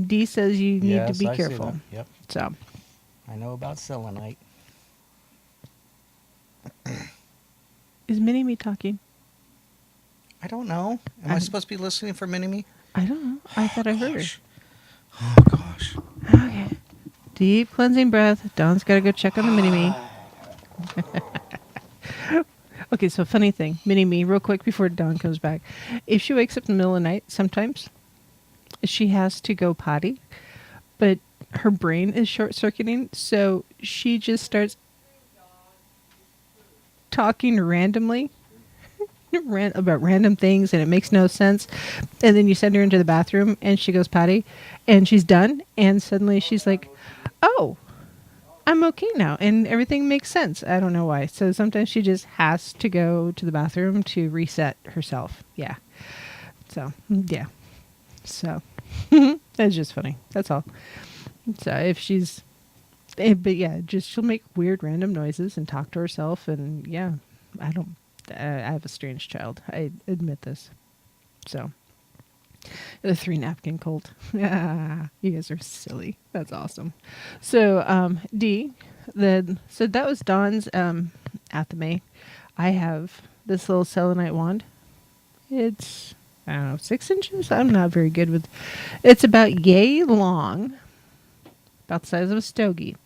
D says you need Yes, to be I see careful. that. Yep. So I know about selenite. is Mini-Me talking? I don't know. Am I supposed to be listening for Mini-Me? I don't know. I thought I heard her. Oh, gosh. Okay. Deep cleansing breath. Don's got to go check on the Mini-Me. Okay, so funny thing. Mini-Me, real quick before Dawn comes back. If she wakes up in the middle of the night, sometimes she has to go potty, but her brain is short-circuiting, so she just starts talking randomly about random things, and it makes no sense. And then you send her into the bathroom, and she goes potty, and she's done, and suddenly she's like, oh, I'm okay now, and everything makes sense. I don't know why. So sometimes she just has to go to the bathroom to reset herself. Yeah. So, yeah. So, that's just funny. That's all. So if she's, but yeah, just she'll make weird random noises and talk to herself, and yeah, I have a strange child. I admit this. So, the 3 napkin cult. You guys are silly. That's awesome. So, D, so that was Dawn's athame. I have this little selenite wand. It's, I don't know, 6 inches? I'm not very good with, it's about yay long, about the size of a stogie.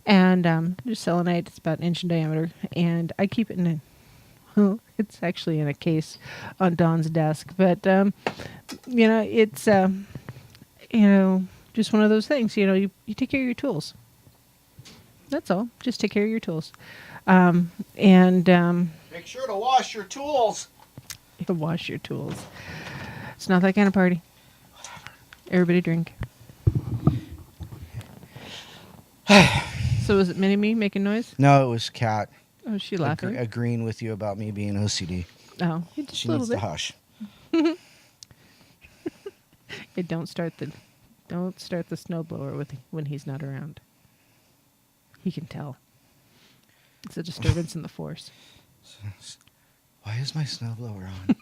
And just selenite, it's about 1 inch in diameter. And I keep it in a, well, it's actually in a case on Dawn's desk. But, it's, just one of those things. You take care of your tools. That's all. Just take care of your tools. Make sure to wash your tools. You wash your tools. It's not that kind of party. Everybody drink. So was it Mini-Me making noise? No, it was Kat Oh, is she laughing? agreeing with you about me being OCD. Oh, just She a little needs bit. to hush. Don't start the snowblower with when he's not around. He can tell. It's a disturbance in the force. Why is my snowblower on?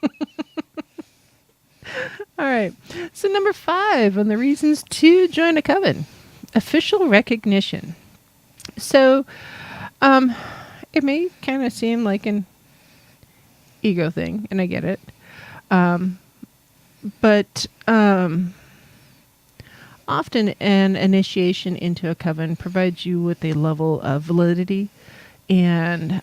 All right. So number 5 on the reasons to join a coven, official recognition. So, it may kind of seem like an ego thing, and I get it. But often an initiation into a coven provides you with a level of validity and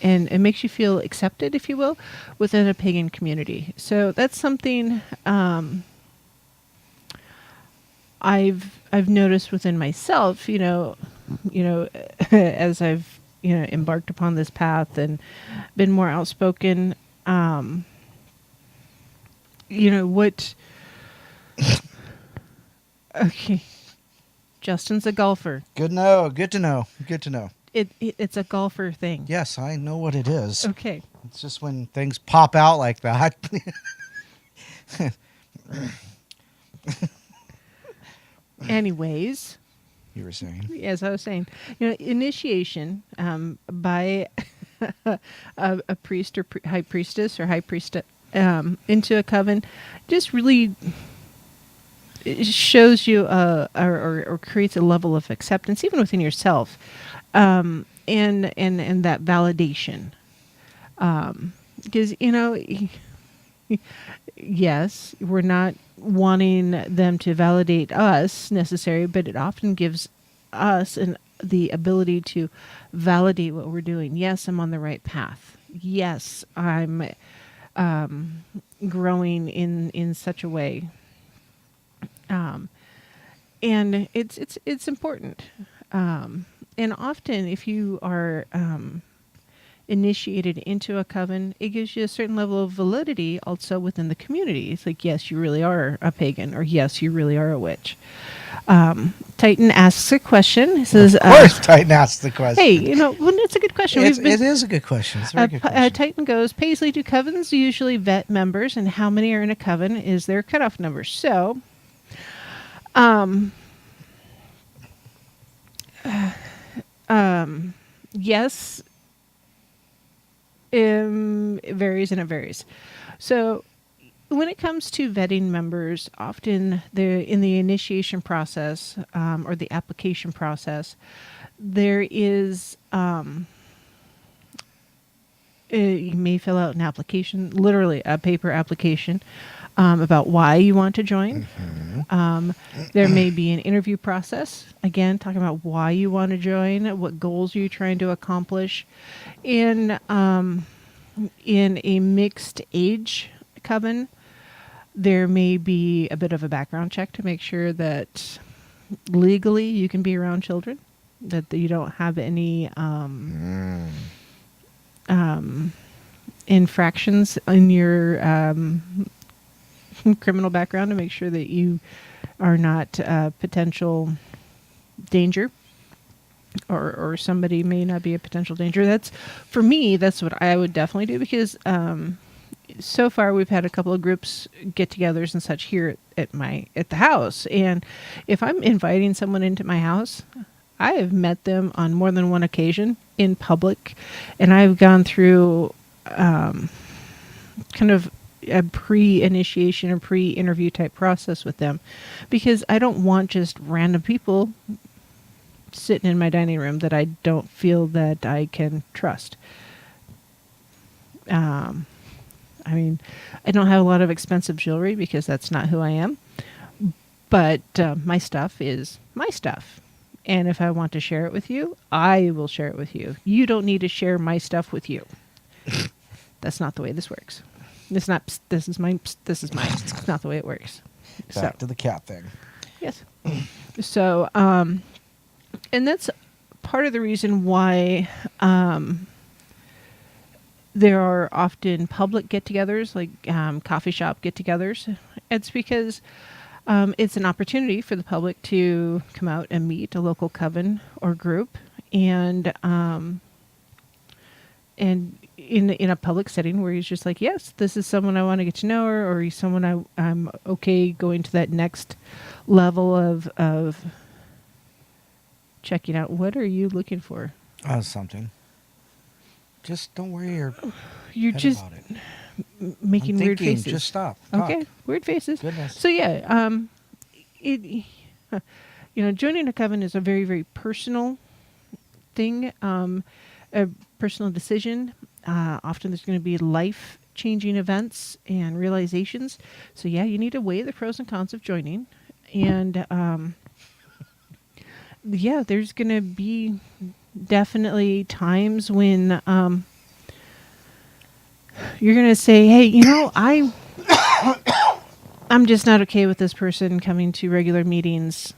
it makes you feel accepted, if you will, within a pagan community. So that's something I've noticed within myself, as I've embarked upon this path and been more outspoken. What? Okay, Justin's a golfer. Good to know. It's a golfer thing. Yes, I know what it is. Okay. It's just when things pop out like that. Anyways, You were saying. as I was saying, initiation by a priest or high priestess or high priestess into a coven just really it shows you or creates a level of acceptance even within yourself, and that validation, because yes, we're not wanting them to validate us necessarily, but it often gives us the ability to validate what we're doing. Yes, I'm on the right path. Yes, I'm growing in such a way, and it's important. And often, if you are initiated into a coven, it gives you a certain level of validity also within the community. It's like, yes, you really are a pagan, or yes, you really are a witch. Titan asks a question. He says, Of course, Titan asked the question. hey, well, it's a good question. It is a good question. It's a very good question. Titan goes, Paisley, do covens usually vet members, and how many are in a coven? Is there a cutoff number? So, yes, it varies and it varies. So when it comes to vetting members, often in the initiation process or the application process, there is you may fill out an application, literally a paper application, about why you want to join. Mm-hmm. There may be an interview process, again, talking about why you want to join, what goals you're trying to accomplish. In a mixed age coven, there may be a bit of a background check to make sure that legally you can be around children, that you don't have any infractions in your criminal background, to make sure that you are not a potential danger, or somebody may not be a potential danger. That's, for me, that's what I would definitely do, because so far we've had a couple of groups get-togethers and such here at the house, and if I'm inviting someone into my house, I have met them on more than one occasion in public, and I've gone through kind of a pre-initiation or pre-interview type process with them, because I don't want just random people sitting in my dining room that I don't feel that I can trust. I mean, I don't have a lot of expensive jewelry because that's not who I am, but my stuff is my stuff. And if I want to share it with you, I will share it with you. You don't need to share my stuff with you. That's not the way this works. This is mine. This is mine. It's not the way it works. Back to the cat thing. Yes. So, and that's part of the reason why there are often public get-togethers, like coffee shop get-togethers. It's because It's an opportunity for the public to come out and meet a local coven or group, and in a public setting where he's just like, yes, this is someone I want to get to know, or he's someone I'm okay going to that next level of checking out. What are you looking for? Something. Just don't worry You're head just about it. making I'm weird thinking, faces. just stop. Talk. Okay, weird faces. Goodness. So yeah, joining a coven is a very, very personal thing, a personal decision. Often there's going to be life-changing events and realizations. So yeah, you need to weigh the pros and cons of joining, and yeah, there's going to be definitely times when you're going to say, hey, I'm just not okay with this person coming to regular meetings,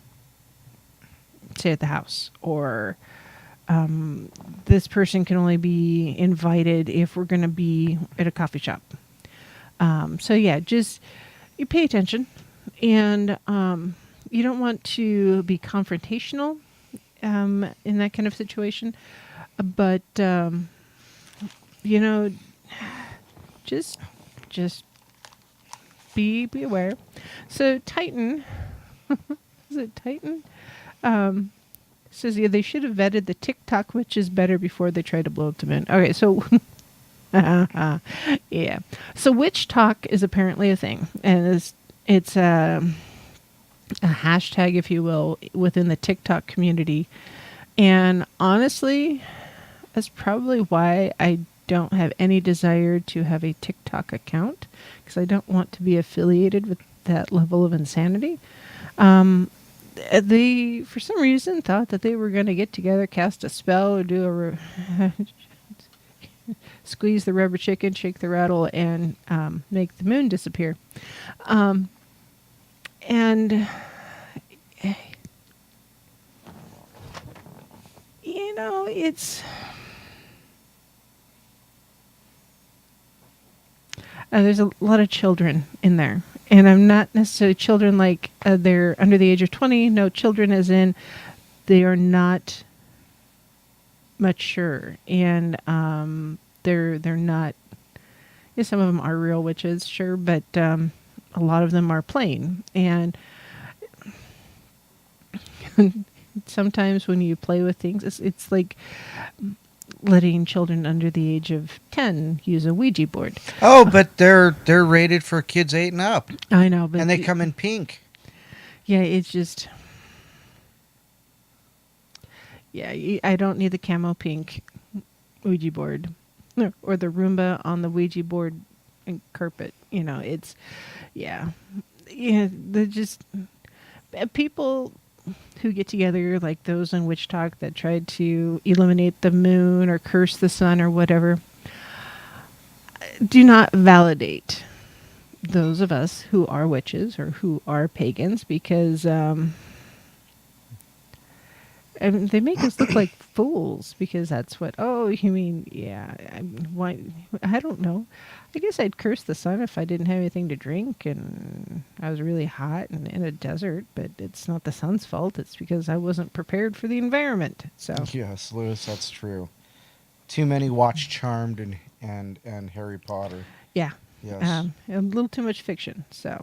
say at the house, or this person can only be invited if we're going to be at a coffee shop. So yeah, just you pay attention, and you don't want to be confrontational in that kind of situation, but just be aware. So Titan, is it Titan? Says they should have vetted the TikTok witches better before they tried to blow up the moon. Okay, so yeah, so witch talk is apparently a thing, and it's a hashtag, if you will, within the TikTok community. And honestly, that's probably why I don't have any desire to have a TikTok account, because I don't want to be affiliated with that level of insanity. They, for some reason, thought that they were going to get together, cast a spell, or do squeeze the rubber chicken, shake the rattle, and make the moon disappear. And it's there's a lot of children in there. And I'm not necessarily children like they're under the age of 20. No, children as in they are not mature. And they're not... Yeah, some of them are real witches, sure, but a lot of them are playing. And sometimes when you play with things, it's like letting children under the age of 10 use a Ouija board. Oh, but they're rated for kids 8 and up. I know, but and they come in pink. Yeah, it's just... Yeah, I don't need the camo pink Ouija board or the Roomba on the Ouija board and carpet. It's... Yeah. Yeah, they're just... People who get together, like those on Witch Talk that tried to eliminate the moon or curse the sun or whatever, do not validate those of us who are witches or who are pagans, because they make us look like fools, because that's what... Oh, you mean... Yeah. Why? I don't know. I guess I'd curse the sun if I didn't have anything to drink and I was really hot and in a desert, but it's not the sun's fault. It's because I wasn't prepared for the environment. So Yes, Lewis, that's true. Too many watch Charmed and Harry Potter. Yeah. Yes. A little too much fiction. So,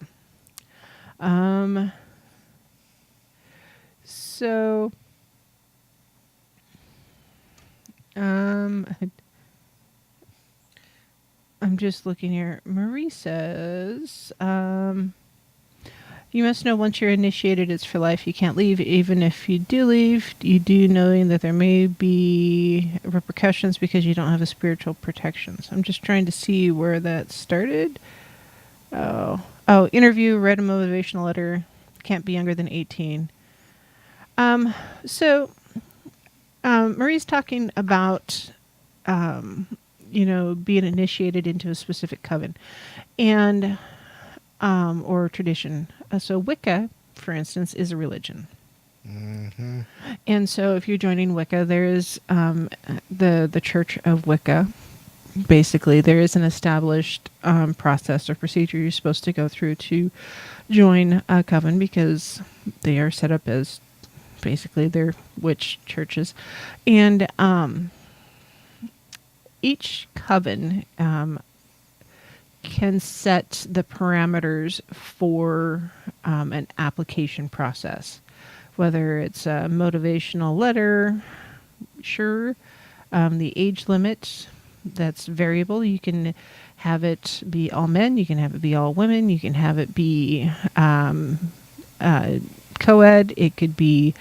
I'm just looking here. Marie says, you must know once you're initiated, it's for life. You can't leave. Even if you do leave, you do knowing that there may be repercussions because you don't have a spiritual protections. I'm just trying to see where that started. Oh, interview, read a motivational letter. Can't be younger than 18. Marie's talking about, being initiated into a specific coven and, or tradition. So Wicca, for instance, is a religion. Mm-hmm. And so if you're joining Wicca, there is, the Church of Wicca. basically, there is an established process or procedure you're supposed to go through to join a coven, because they are set up as basically they're witch churches, and each coven can set the parameters for an application process, whether it's a motivational letter, sure, the age limit, that's variable. You can have it be all men, you can have it be all women, you can have it be co-ed, it could be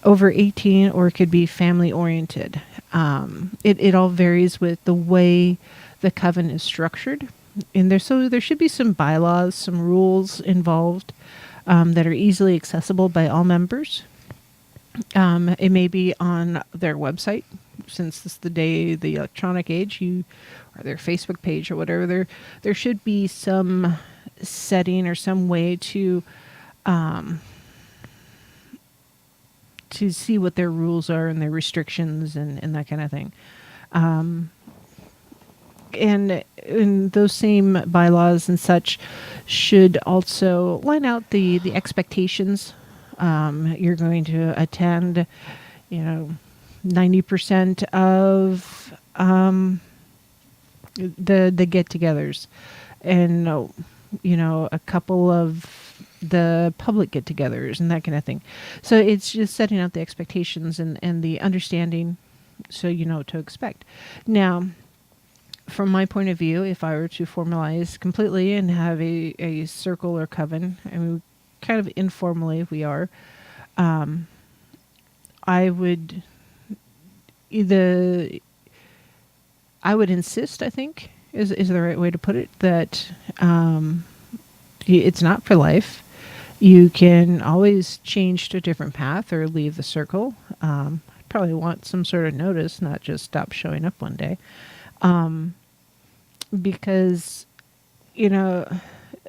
over 18, or it could be family oriented. It all varies with the way the coven is structured. And there should be some bylaws, some rules involved that are easily accessible by all members. It may be on their website, since this is the electronic age, or their Facebook page or whatever. There should be some setting or some way to see what their rules are and their restrictions and that kind of thing. And those same bylaws and such should also line out the expectations. You're going to attend, 90% of the get-togethers, and a couple of the public get-togethers and that kind of thing. So it's just setting out the expectations and the understanding, so you know what to expect. Now, from my point of view, if I were to formalize completely and have a circle or coven, I mean, kind of informally we are, I would insist, I think, is the right way to put it, that it's not for life. You can always change to a different path or leave the circle. Probably want some sort of notice, not just stop showing up one day. Because,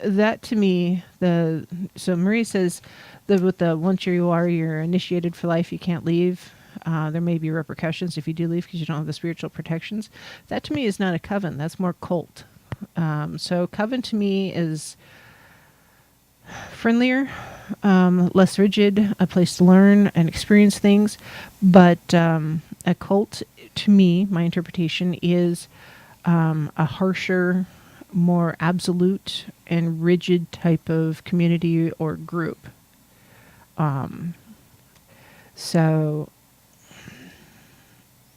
that to me, so Marie says that once you're initiated for life, you can't leave. There may be repercussions if you do leave because you don't have the spiritual protections. That to me is not a coven. That's more cult. So coven to me is friendlier, less rigid, a place to learn and experience things. But a cult, to me, my interpretation is a harsher, more absolute and rigid type of community or group. So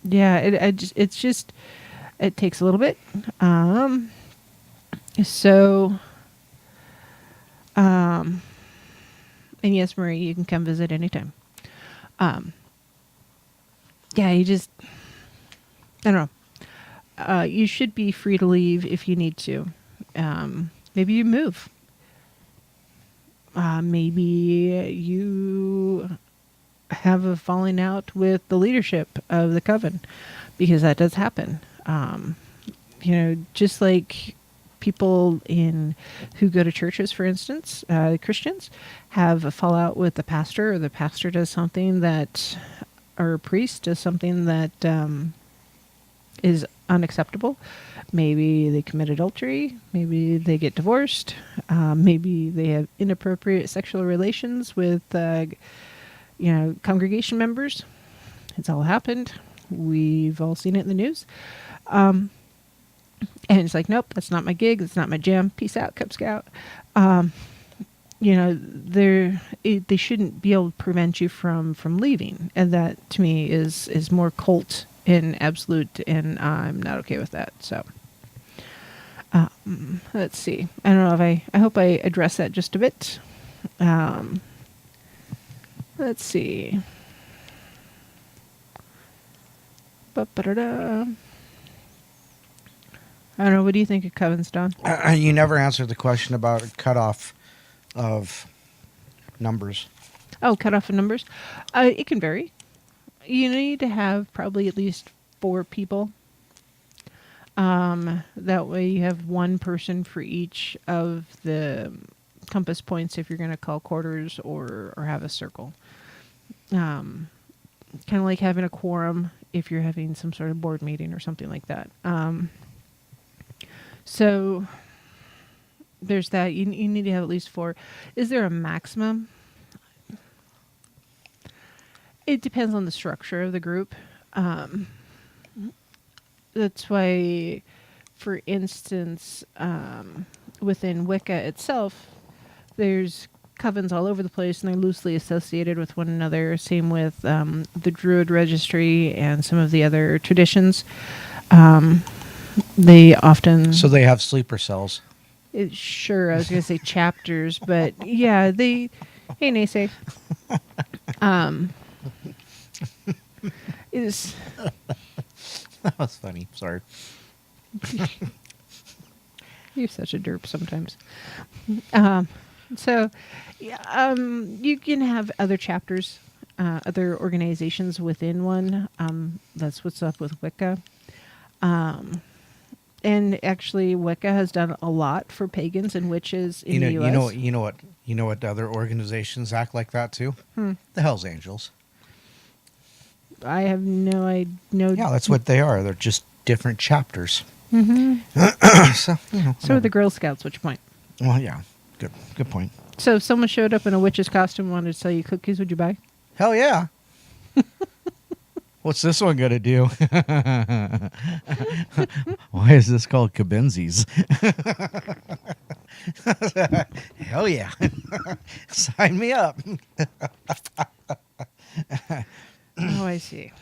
yeah, it takes a little bit. And yes, Marie, you can come visit anytime. Yeah, I don't know. You should be free to leave if you need to. Maybe you move. Maybe you have a falling out with the leadership of the coven, because that does happen. Just like people who go to churches, for instance, Christians, have a fallout with the pastor, or the pastor does something or a priest does something that is unacceptable. Maybe they commit adultery, maybe they get divorced, maybe they have inappropriate sexual relations with congregation members. It's all happened. We've all seen it in the news. And it's like, nope, that's not my gig, that's not my jam, peace out, Cub Scout. They shouldn't be able to prevent you from leaving, and that to me is more cult and absolute, and I'm not okay with that. So let's see. I don't know if I hope I addressed that just a bit. Let's see. Ba-ba-da-da. I don't know. What do you think of Coven's, Don? You never answered the question about a cutoff of numbers. Oh, cutoff of numbers? It can vary. You need to have probably at least 4 people. That way you have one person for each of the compass points if you're going to call quarters or have a circle. Kind of like having a quorum if you're having some sort of board meeting or something like that. So there's that. You need to have at least 4. Is there a maximum? It depends on the structure of the group. That's why, for instance, within Wicca itself, there's covens all over the place, and they're loosely associated with one another. Same with the Druid Registry and some of the other traditions. They often... So they have sleeper cells. Sure, I was going to say chapters, but yeah, they... Hey, Naysay. Is... That was funny. Sorry. You're such a derp sometimes. So, yeah, you can have other chapters, other organizations within one. That's what's up with Wicca. And actually, Wicca has done a lot for pagans and witches in the U.S. You know what other organizations act like that too? The Hells Angels. I have no idea. Yeah, that's what they are. They're just different chapters. Mm-hmm. So are the Girl Scouts. Which point? Well, yeah, good point. So if someone showed up in a witch's costume and wanted to sell you cookies, would you buy? Hell yeah. What's this one gonna do? Why is this called Cabenzis? Hell yeah. Sign me up. Oh, I see.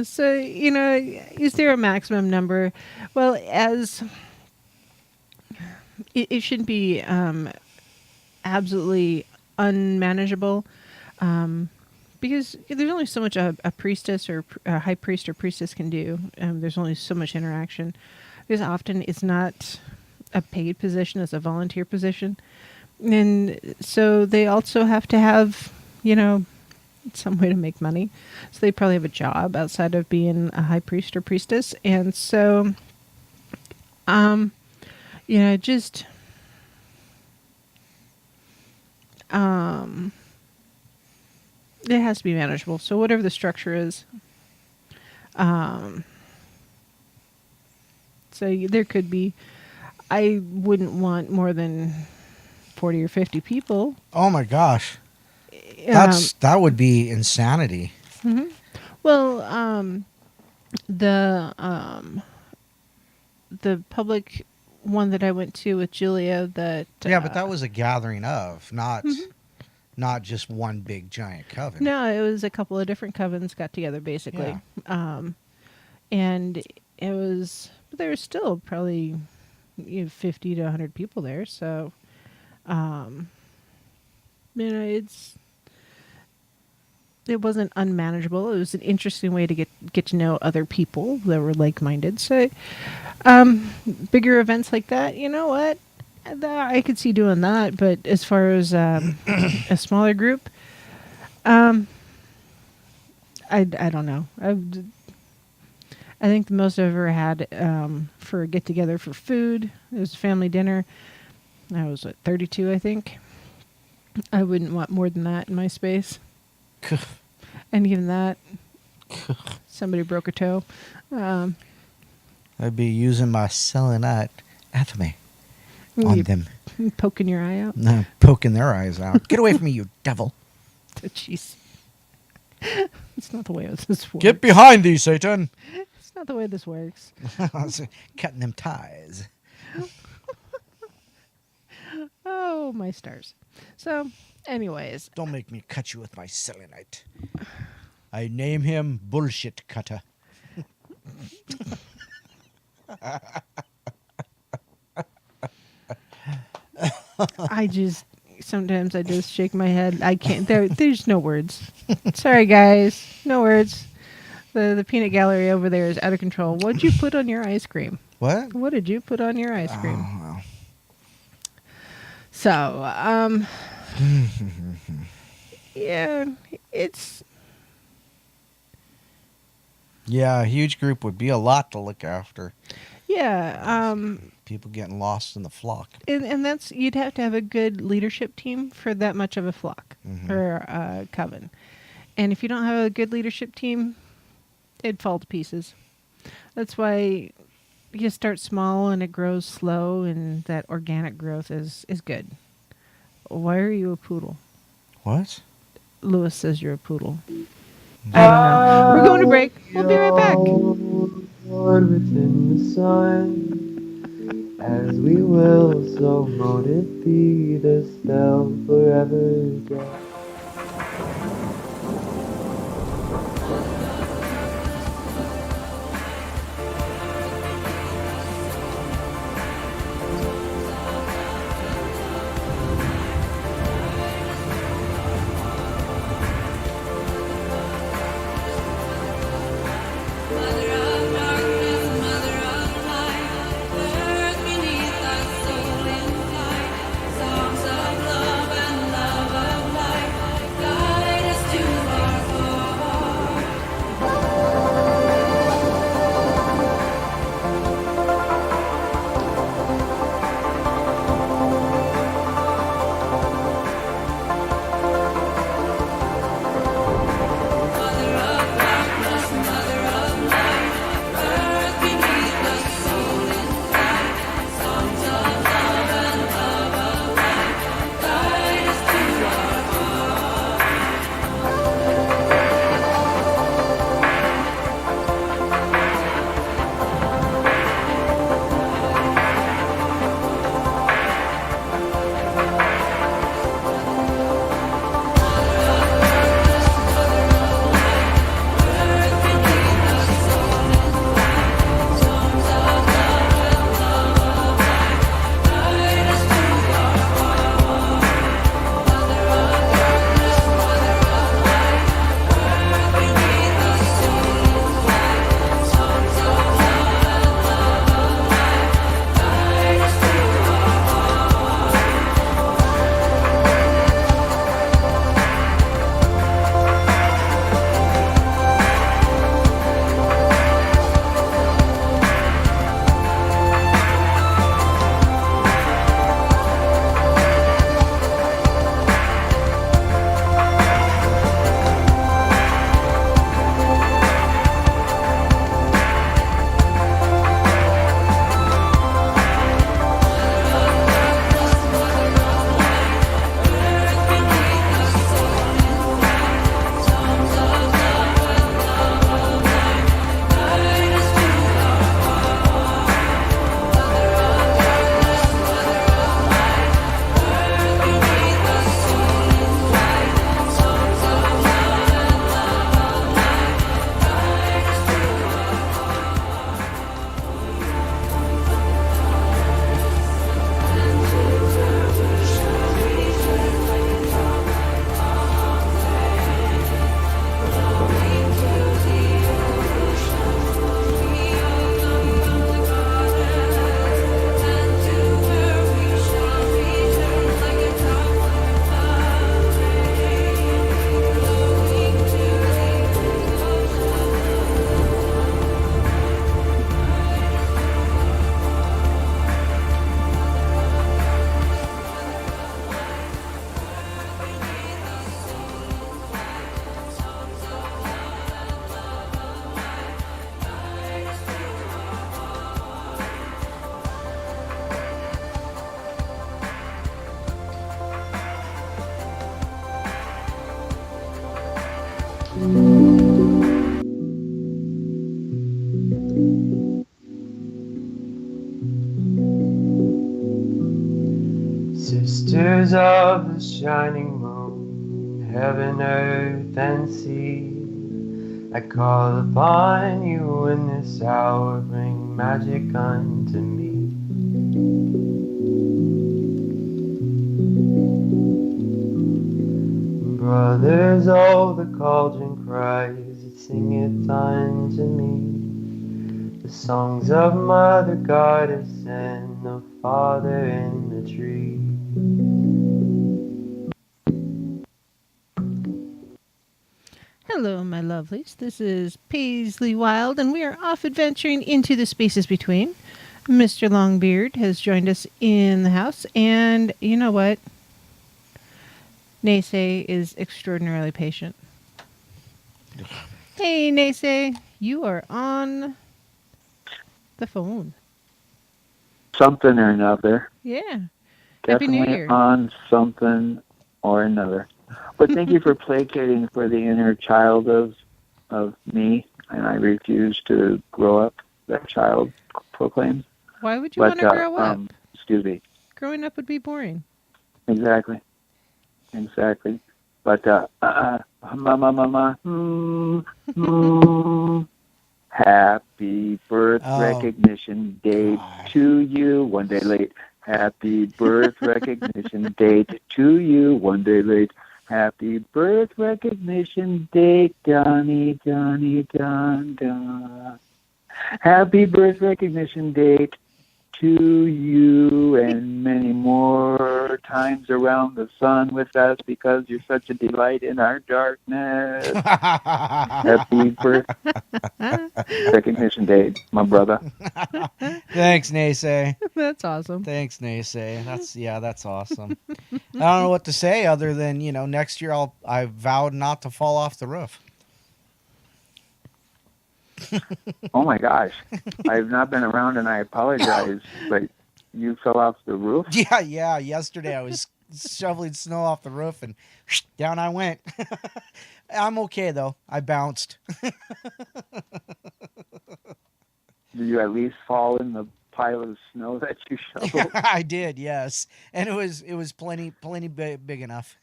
So, is there a maximum number? Well, as it shouldn't be absolutely unmanageable, because there's only so much a priestess or a high priest or priestess can do. There's only so much interaction. Because often it's not a paid position, it's a volunteer position. And so they also have to have, some way to make money. So they probably have a job outside of being a high priest or priestess. And so, just... it has to be manageable. So whatever the structure is. So there could be... I wouldn't want more than 40 or 50 people. Oh my gosh. That would be insanity. Mm-hmm. Well, the public one that I went to with Julia, that but that was a gathering of, not just one big giant coven. No, it was a couple of different covens got together basically. Yeah. And it was, but there was still probably 50 to 100 people there, so it wasn't unmanageable. It was an interesting way to get to know other people that were like-minded. So, bigger events like that, you know what? I could see doing that. But as far as a smaller group, I don't know. I think the most I've ever had for a get-together for food, it was a family dinner. I was at 32, I think. I wouldn't want more than that in my space. And even that, somebody broke a toe. I'd be using my selenite atomy on them. Poking your eye out? No, poking their eyes out. Get away from me, you devil. Jeez. It's not the way this works. Get behind thee, Satan. It's not the way this works. Cutting them ties. Oh, my stars. So, anyways. Don't make me cut you with my selenite. I name him Bullshit Cutter. Sometimes I just shake my head. I can't, there's no words. Sorry, guys. No words. The peanut gallery over there is out of control. What'd you put on your ice cream? What? What did you put on your ice cream? Oh, well. So, yeah, it's... Yeah, a huge group would be a lot to look after. Yeah, people getting lost in the flock. And that's, you'd have to have a good leadership team for that much of a flock or coven. And if you don't have a good leadership team, it'd fall to pieces. That's why you start small and it grows slow, and that organic growth is good. Why are you a poodle? What? Lewis says you're a poodle. I don't know. We're going to break. We'll be right back. Lord, within the sun, as we will, so mote it be the spell forever again. Sisters of the shining moon, heaven, earth, and sea, I call upon you in this hour, bring magic unto me. Brothers, oh, the cauldron cries, it singeth unto me the songs of Mother Goddess and the Father in the tree. Hello, my lovelies. This is Paisley Wild, and we are off adventuring into the spaces between. Mr. Longbeard has joined us in the house. And you know what? Naysay is extraordinarily patient. Hey, Naysay, you are on the phone. Something or another. Yeah. Happy New Definitely Year. on something or another. But thank you for placating for the inner child of me, and I refuse to grow up, that child proclaims. Why would you want to grow up? Excuse me. Growing up would be boring. Exactly. But happy birth recognition date to you, one day late. Happy birth recognition date to you, one day late. Happy birth recognition date, Donnie, Donnie, Don, Don. Happy birth recognition date to you, and many more times around the sun with us, because you're such a delight in our darkness. Happy birth recognition date, my brother. Thanks, Naysay. That's awesome. Thanks, Naysay. That's awesome. I don't know what to say other than, next year I vowed not to fall off the roof. Oh my gosh, I've not been around, and I apologize, but you fell off the roof? Yeah. Yesterday I was shoveling snow off the roof, and down I went. I'm okay though. I bounced. Did you at least fall in the pile of snow that you shoveled? I did, yes, and it was plenty big enough.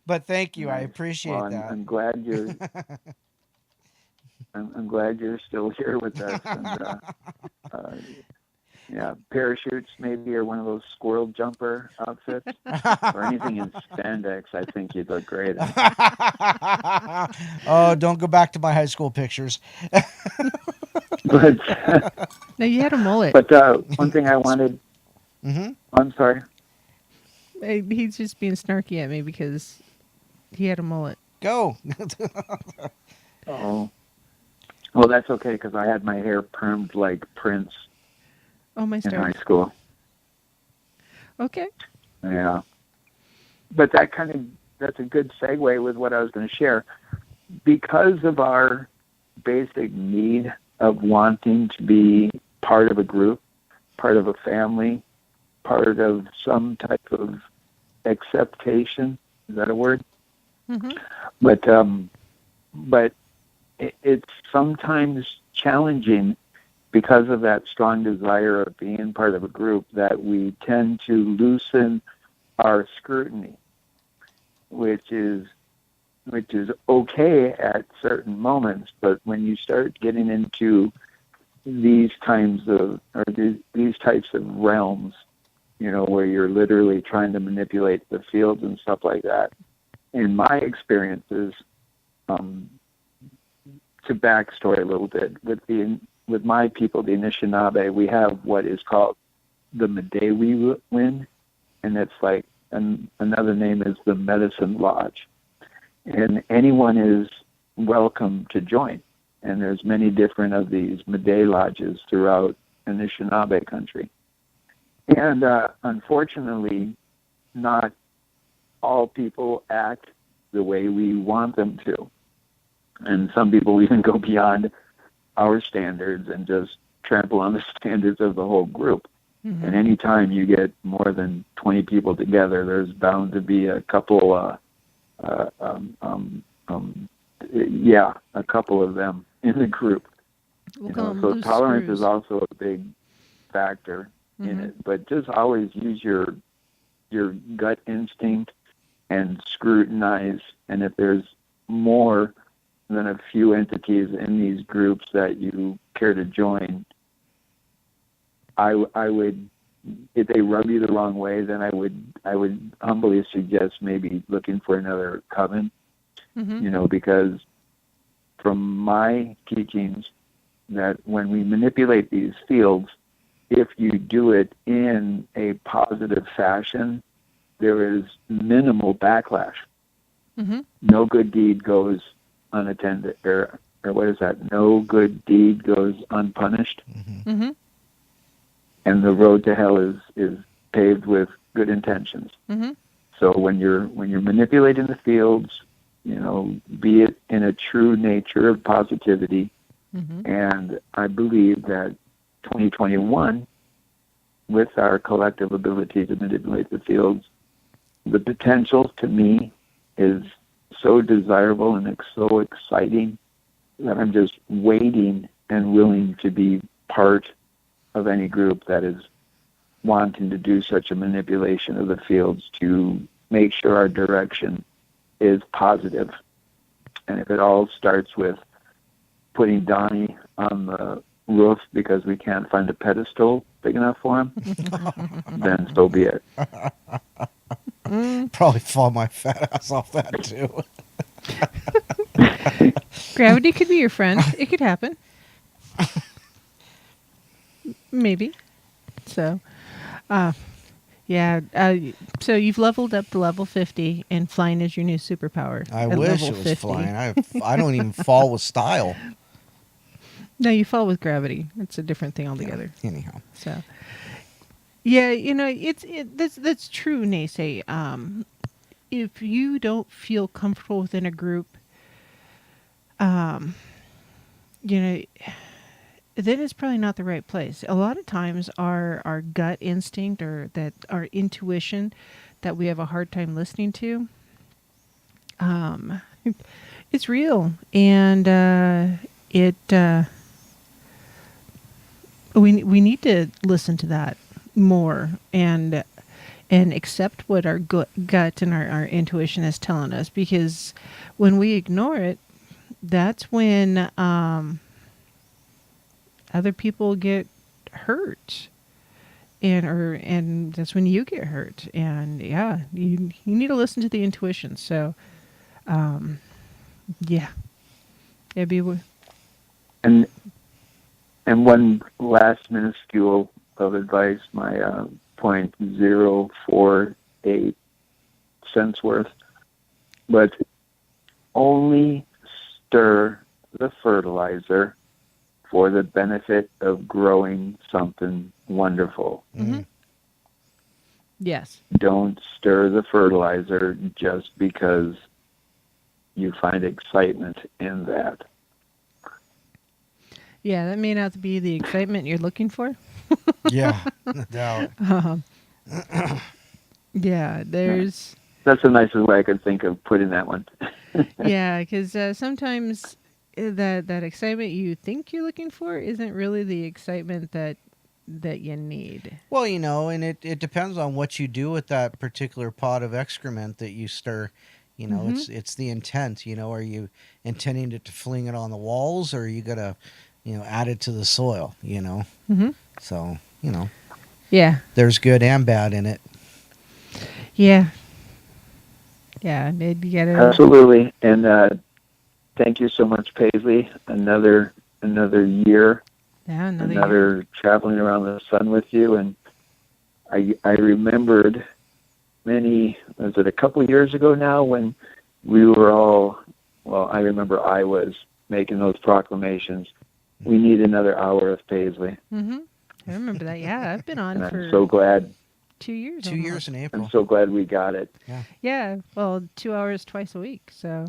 But thank you, nice. I appreciate that. I'm glad you're. I'm glad you're still here with us. And, yeah, parachutes maybe, or one of those squirrel jumper outfits, or anything in spandex. I think you'd look great. Oh, don't go back to my high school pictures. But no, you had a mullet. But one thing I wanted. Mm-hmm. I'm sorry. He's just being snarky at me because he had a mullet. Go. Oh. Well, that's okay, because I had my hair permed like Prince. Oh, my stars. In high school. Okay. Yeah. But that's a good segue with what I was going to share. Because of our basic need of wanting to be part of a group, part of a family, part of some type of acceptation. Is that a word? Mm-hmm. But it's sometimes challenging, because of that strong desire of being part of a group, that we tend to loosen our scrutiny, which is okay at certain moments. But when you start getting into these types of realms, where you're literally trying to manipulate the fields and stuff like that, in my experiences, to backstory a little bit, with my people, the Anishinaabe, we have what is called the Medewi Wind, and it's like another name is the Medicine Lodge, and anyone is welcome to join. And there's many different of these Medewi lodges throughout Anishinaabe country, and unfortunately, not all people act the way we want them to. And some people even go beyond our standards and just trample on the standards of the whole group. Mm-hmm. And any time you get more than 20 people together, there's bound to be a couple, a couple of them in the group. So tolerance is also a big factor in it. But just always use your gut instinct and scrutinize. And if there's more than a few entities in these groups that you care to join, I would, if they rub you the wrong way, then I would humbly suggest maybe looking for another coven. Mm-hmm. Because from my teachings, that when we manipulate these fields, if you do it in a positive fashion, there is minimal backlash. Mm-hmm. No good deed goes unattended or or what is that? No good deed goes unpunished, Mm-hmm. and the road to hell is paved with good intentions. Mm-hmm. So when you're manipulating the fields, be it in a true nature of positivity, Mm-hmm. and I believe that 2021, with our collective ability to manipulate the fields, the potential to me is so desirable and so exciting that I'm just waiting and willing to be part of any group that is wanting to do such a manipulation of the fields to make sure our direction is positive. And if it all starts with putting Donnie on the roof because we can't find a pedestal big enough for him, then so be it. Probably fall my fat ass off that too. Gravity could be your friend. It could happen. Maybe. So, yeah. So you've leveled up to level 50, and flying is your new superpower. I at wish level it was 50. flying. I don't even fall with style. No, you fall with gravity. It's a different thing altogether. Yeah, anyhow. So, yeah, that's true, Naysay. If you don't feel comfortable within a group, then it's probably not the right place. A lot of times our gut instinct or that our intuition that we have a hard time listening to, it's real. And we need to listen to that more and accept what our gut and our intuition is telling us, because when we ignore it, that's when other people get hurt, and that's when you get hurt. And yeah, you need to listen to the intuition. So yeah, it'd be And one last minuscule of advice, my 0.048 cents worth, but only stir the fertilizer for the benefit of growing something wonderful. Mm-hmm. Yes. Don't stir the fertilizer just because you find excitement in that. Yeah, that may not be the excitement you're looking for. Yeah, no doubt. Yeah, there's... That's the nicest way I could think of putting that one. Yeah, because sometimes that excitement you think you're looking for isn't really the excitement that you need. Well, and it depends on what you do with that particular pot of excrement that you stir. Mm-hmm. It's the intent. Are you intending to fling it on the walls, or are you gonna, add it to the soil? Mm-hmm. So Yeah. there's good and bad in it. Yeah. Yeah, you gotta... Absolutely. And thank you so much, Paisley. Another year. Yeah, another traveling around the sun with you. And I remembered was it a couple years ago now, when we were all, I remember I was making those proclamations. We need another hour of Paisley. Mm-hmm. I remember that. Yeah, I've been on and for... I'm so glad. 2 years. 2 years in April. I'm so glad we got it. Yeah. Well, 2 hours twice a week. So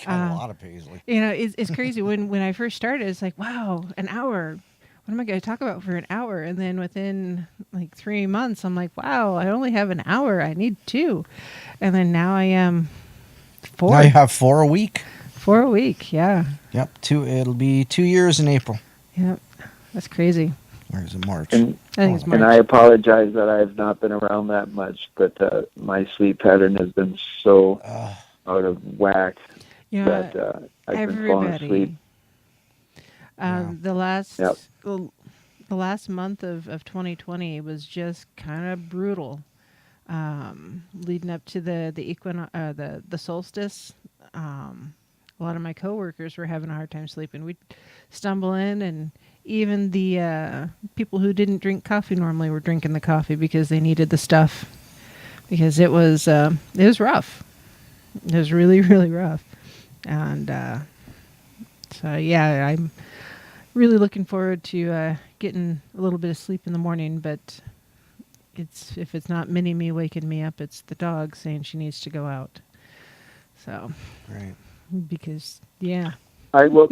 Got a lot of Paisley. it's crazy. when I first started, it's like, wow, an hour. What am I going to talk about for an hour? And then within like 3 months, I'm like, wow, I only have an hour. I need 2. And then now I am 4. Now you have 4 a week. 4 a week. Yeah. Yep. It'll be 2 years in April. Yep. That's crazy. Or is it March? And, I think it's March. and I apologize that I have not been around that much, but my sleep pattern has been so out of whack that I've been falling asleep. The last Yep. the last month of 2020 was just kind of brutal. Leading up to the the solstice, a lot of my coworkers were having a hard time sleeping. We'd stumble in, and even the people who didn't drink coffee normally were drinking the coffee because they needed the stuff, because it was rough. It was really, really rough. And So yeah, I'm really looking forward to getting a little bit of sleep in the morning. But if it's not Mini Me waking me up, it's the dog saying she needs to go out. So Right. because yeah, All right, well,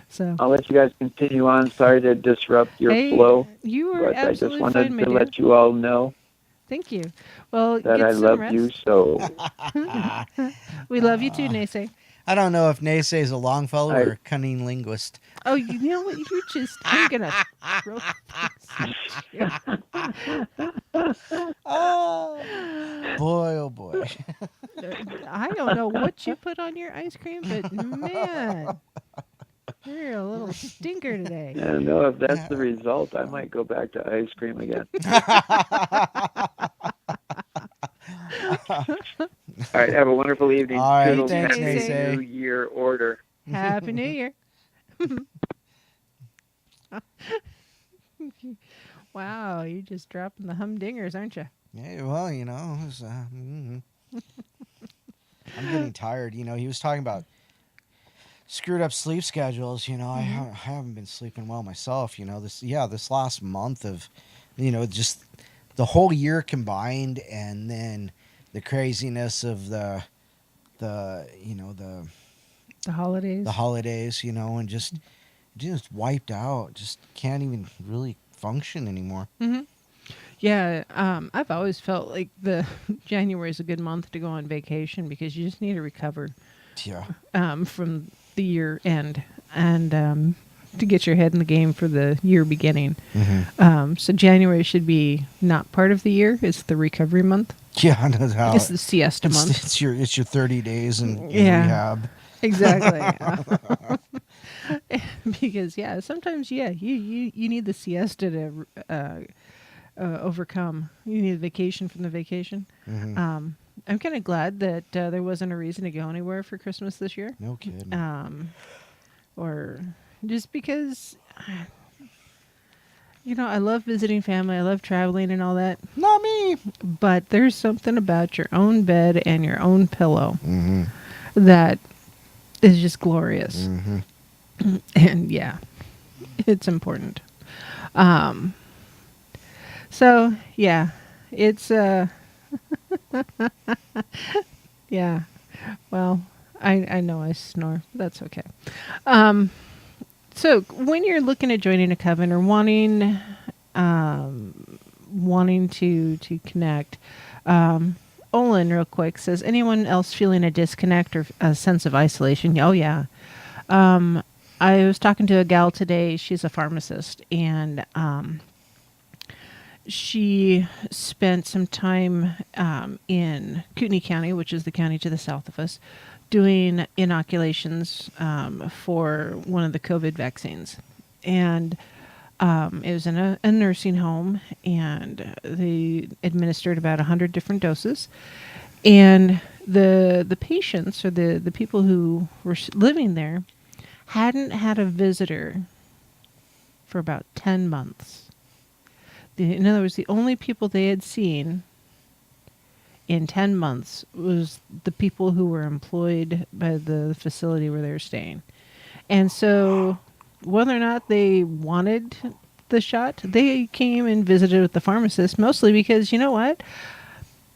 so I'll let you guys continue on. Sorry to disrupt your hey, flow, you are but I just absolutely wanted fine, my to dear. let you all know Thank you. Well, that get I some love rest. you. So We love you too, Naysay. I don't know if Naysay is a Longfellow I- or a cunning linguist. Oh, you know what? You just, I'm going to throw this at you. Oh, boy, oh boy. I don't know what you put on your ice cream, but man, you're a little stinker today. I don't know if that's the result. I might go back to ice cream again. All right, have a wonderful evening. All right, You too, thanks, Naysay. Happy Naysay. New Year order. Happy New Year. Wow, you're just dropping the humdingers, aren't you? Yeah, well, I'm getting tired. He was talking about screwed up sleep schedules. I haven't been sleeping well myself. This last month of, just the whole year combined, and then the craziness of the holidays. and just wiped out. Just can't even really function anymore. Mm-hmm. Yeah, I've always felt like the January is a good month to go on vacation because you just need to recover Yeah. from the year end and to get your head in the game for the year beginning. Mm-hmm. So January should be not part of the year; it's the recovery month. Yeah, I know how. It's the siesta month. It's your 30 days in Yeah. rehab. Exactly. Because sometimes you need the siesta to overcome. You need a vacation from the vacation. Mm-hmm. I'm kind of glad that there wasn't a reason to go anywhere for Christmas this year. No kidding. Or just because, I love visiting family. I love traveling and all that. Not me. But there's something about your own bed and your own pillow Mm-hmm. that is just glorious. Mm-hmm. And it's important. So it's yeah. Well, I know I snore. But that's okay. So when you're looking at joining a coven or wanting to connect, Olin real quick says, anyone else feeling a disconnect or a sense of isolation? Oh yeah. I was talking to a gal today. She's a pharmacist, and she spent some time in Kootenai County, which is the county to the south of us, doing inoculations for one of the COVID vaccines. And it was in a nursing home, and they administered about 100 different doses. And the patients, or the people who were living there, hadn't had a visitor for about 10 months. In other words, the only people they had seen in 10 months was the people who were employed by the facility where they were staying. And so whether or not they wanted the shot, they came and visited with the pharmacist, mostly because, you know what?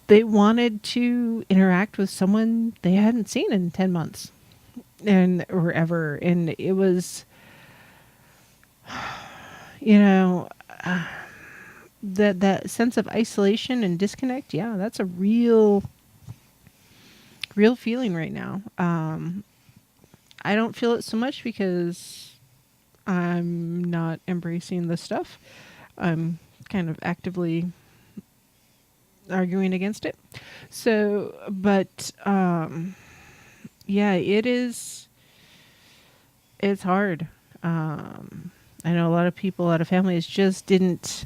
They wanted to interact with someone they hadn't seen in 10 months. Or ever. And it was, that sense of isolation and disconnect. Yeah, that's a real feeling right now. I don't feel it so much because I'm not embracing the stuff. I'm kind of actively arguing against it. So, but, it's hard. I know a lot of people, a lot of families just didn't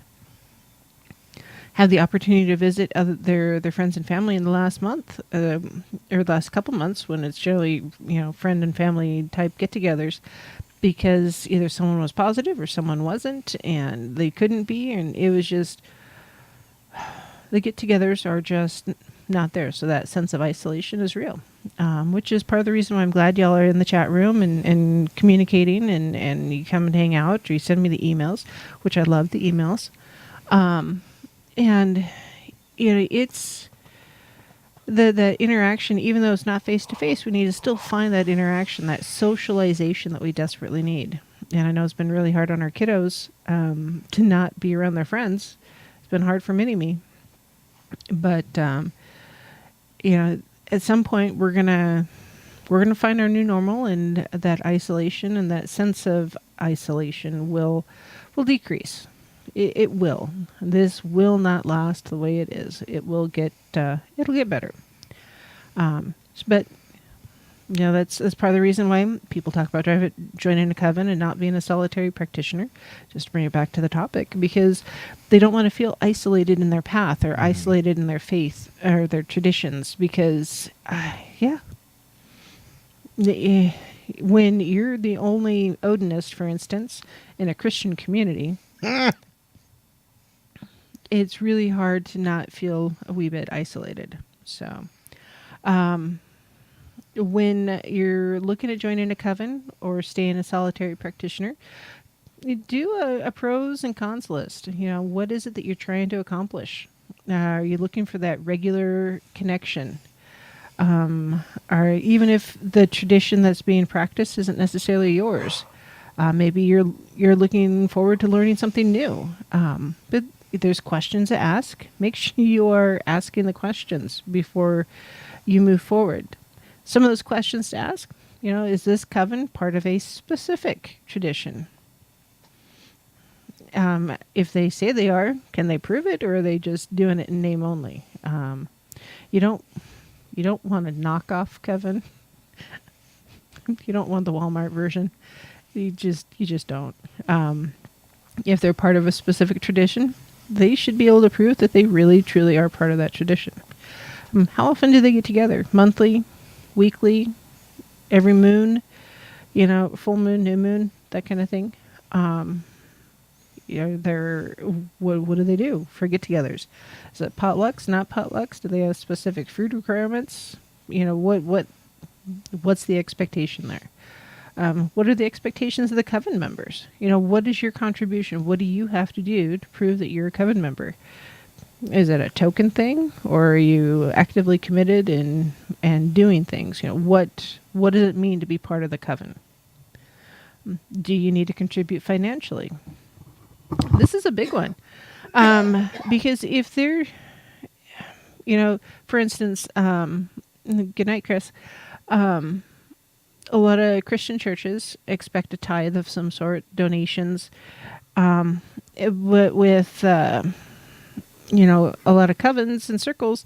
have the opportunity to visit their friends and family in the last month, or the last couple months, when it's generally, friend and family type get-togethers, because either someone was positive or someone wasn't, and they couldn't be, and it was just, the get-togethers are just not there. So that sense of isolation is real, which is part of the reason why I'm glad y'all are in the chat room and communicating, and you come and hang out, or you send me the emails, which I love the emails. And, it's the interaction, even though it's not face to face, we need to still find that interaction, that socialization that we desperately need. And I know it's been really hard on our kiddos to not be around their friends. It's been hard for me. But at some point we're gonna find our new normal, and that isolation and that sense of isolation will decrease. It will. This will not last the way it is. It will get. It'll get better. But that's part of the reason why people talk about joining a coven and not being a solitary practitioner. Just to bring it back to the topic, because they don't want to feel isolated in their path or isolated in their faith or their traditions. Because, when you're the only Odinist, for instance, in a Christian community, it's really hard to not feel a wee bit isolated. So, when you're looking at joining a coven or staying a solitary practitioner, you do a pros and cons list. What is it that you're trying to accomplish? Are you looking for that regular connection? Or even if the tradition that's being practiced isn't necessarily yours, maybe you're looking forward to learning something new. But there's questions to ask. Make sure you are asking the questions before you move forward. Some of those questions to ask, is this coven part of a specific tradition? If they say they are, can they prove it, or are they just doing it in name only? You don't want a knockoff coven. You don't want the Walmart version. You just don't. If they're part of a specific tradition, they should be able to prove that they really, truly are part of that tradition. How often do they get together? Monthly? Weekly? Every moon? Full moon, new moon, that kind of thing. What do they do for get-togethers? Is it potlucks, not potlucks? Do they have specific food requirements? What's the expectation there? What are the expectations of the coven members? What is your contribution? What do you have to do to prove that you're a coven member? Is it a token thing, or are you actively committed and doing things? What does it mean to be part of the coven? Do you need to contribute financially? This is a big one, because if they're, for instance, good night, Chris. A lot of Christian churches expect a tithe of some sort, donations. With a lot of covens and circles,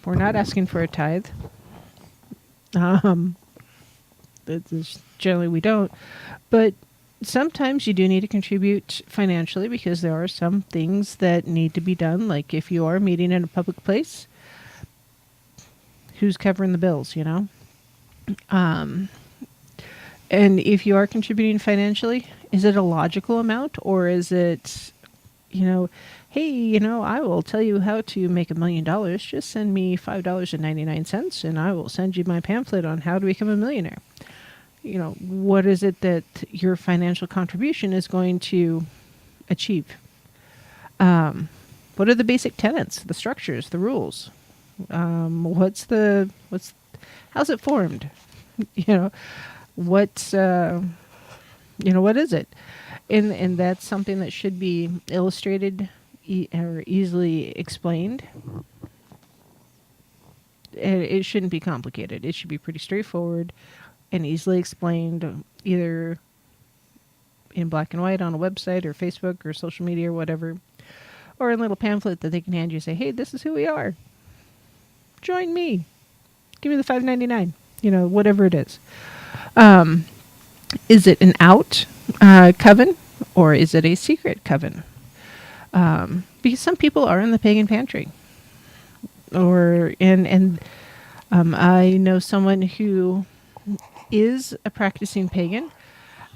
we're not asking for a tithe. Generally we don't. But sometimes you do need to contribute financially, because there are some things that need to be done. Like if you are meeting in a public place, who's covering the bills, And if you are contributing financially, is it a logical amount, or is it, hey, I will tell you how to make $1 million. Just send me $5.99 and I will send you my pamphlet on how to become a millionaire. What is it that your financial contribution is going to achieve? What are the basic tenets, the structures, the rules? How's it formed? What is it? And that's something that should be illustrated or easily explained. It shouldn't be complicated. It should be pretty straightforward and easily explained, either in black and white on a website or Facebook or social media or whatever, or a little pamphlet that they can hand you and say, hey, this is who we are. Join me. Give me the $5.99. Whatever it is. Is it an out coven, or is it a secret coven? Because some people are in the pagan pantry, I know someone who is a practicing pagan,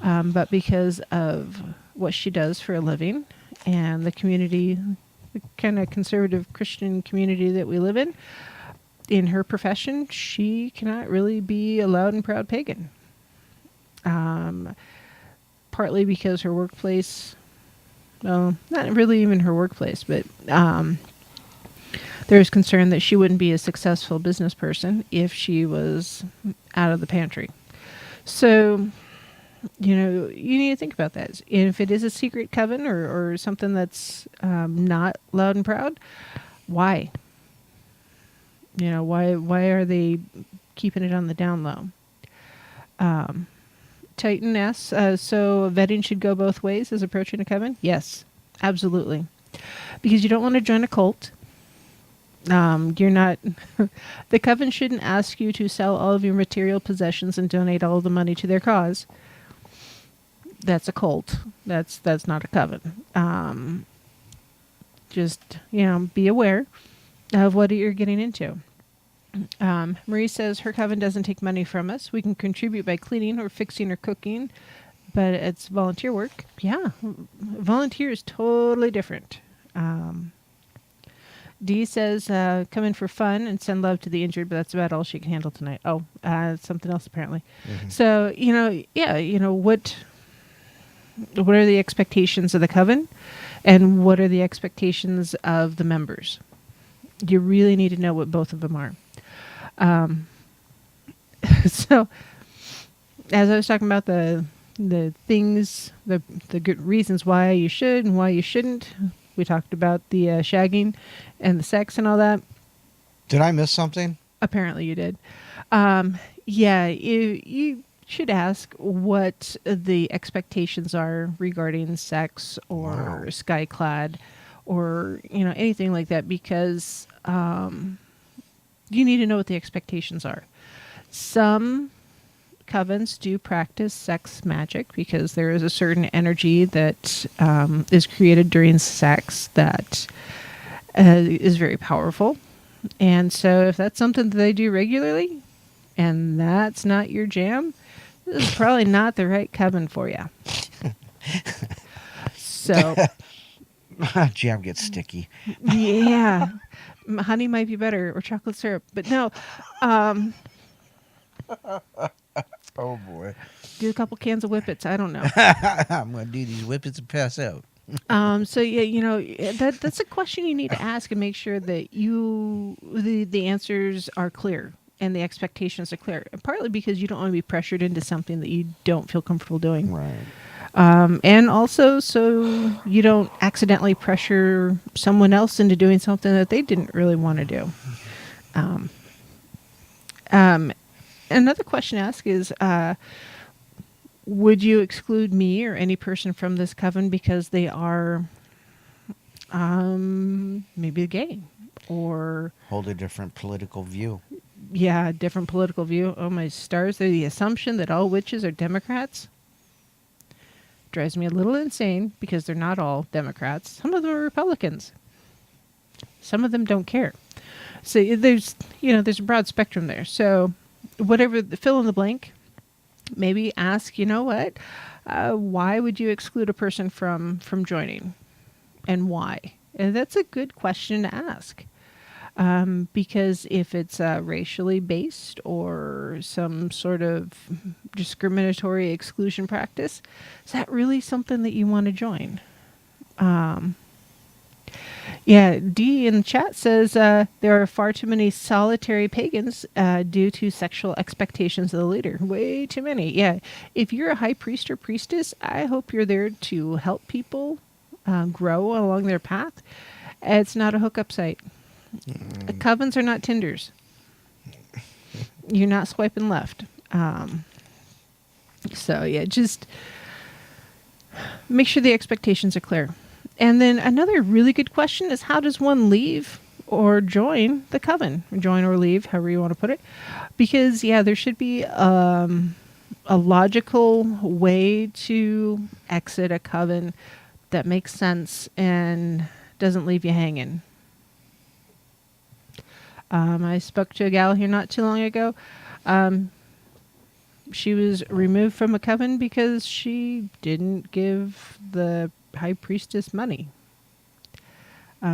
but because of what she does for a living and the community, the kind of conservative Christian community that we live in, in her profession, she cannot really be a loud and proud pagan. Partly because her workplace, well, not really even her workplace, but there's concern that she wouldn't be a successful business person if she was out of the pantry. So, you need to think about that. And if it is a secret coven or something that's not loud and proud, why? Why are they keeping it on the down low? Titan asks, so vetting should go both ways as approaching a coven? Yes, absolutely. Because you don't want to join a cult. You're not... The coven shouldn't ask you to sell all of your material possessions and donate all of the money to their cause. That's a cult. That's not a coven. Just, be aware of what you're getting into. Marie says her coven doesn't take money from us. We can contribute by cleaning or fixing or cooking, but it's volunteer work. Yeah, volunteer is totally different. Dee says, come in for fun and send love to the injured, but that's about all she can handle tonight. Oh, something else apparently. Mm-hmm. So, what are the expectations of the coven and what are the expectations of the members? You really need to know what both of them are. So, as I was talking about the things, the good reasons why you should and why you shouldn't, we talked about the shagging and the sex and all that. Did I miss something? Apparently you did. You should ask what the expectations are regarding sex or skyclad or, anything like that, because you need to know what the expectations are. Some covens do practice sex magic because there is a certain energy that is created during sex that is very powerful. And so if that's something that they do regularly and that's not your jam, this is probably not the right coven for you. So... Jam gets sticky. Yeah. Honey might be better, or chocolate syrup. But no. Oh, boy. Do a couple cans of Whippets. I don't know. I'm going to do these Whippets and pass out. So, yeah, that's a question you need to ask and make sure that the answers are clear and the expectations are clear. Partly because you don't want to be pressured into something that you don't feel comfortable doing. Right. And also so you don't accidentally pressure someone else into doing something that they didn't really want to do. Another question to ask is, would you exclude me or any person from this coven because they are maybe gay or hold a different political view? Yeah, different political view. Oh, my stars. They're the assumption that all witches are Democrats. Drives me a little insane because they're not all Democrats. Some of them are Republicans. Some of them don't care. So there's a broad spectrum there. So whatever, fill in the blank, maybe ask, why would you exclude a person from joining and why? And that's a good question to ask. Because if it's racially based or some sort of discriminatory exclusion practice, is that really something that you want to join? Dee in the chat says there are far too many solitary pagans due to sexual expectations of the leader. Way too many. Yeah, if you're a high priest or priestess, I hope you're there to help people grow along their path. It's not a hookup site. Covens are not Tinders. You're not swiping left. Just make sure the expectations are clear. And then another really good question is, how does one leave or join the coven? Join or leave, however you want to put it. Because, there should be a logical way to exit a coven that makes sense and doesn't leave you hanging. I spoke to a gal here not too long ago. She was removed from a coven because she didn't give the high priestess money.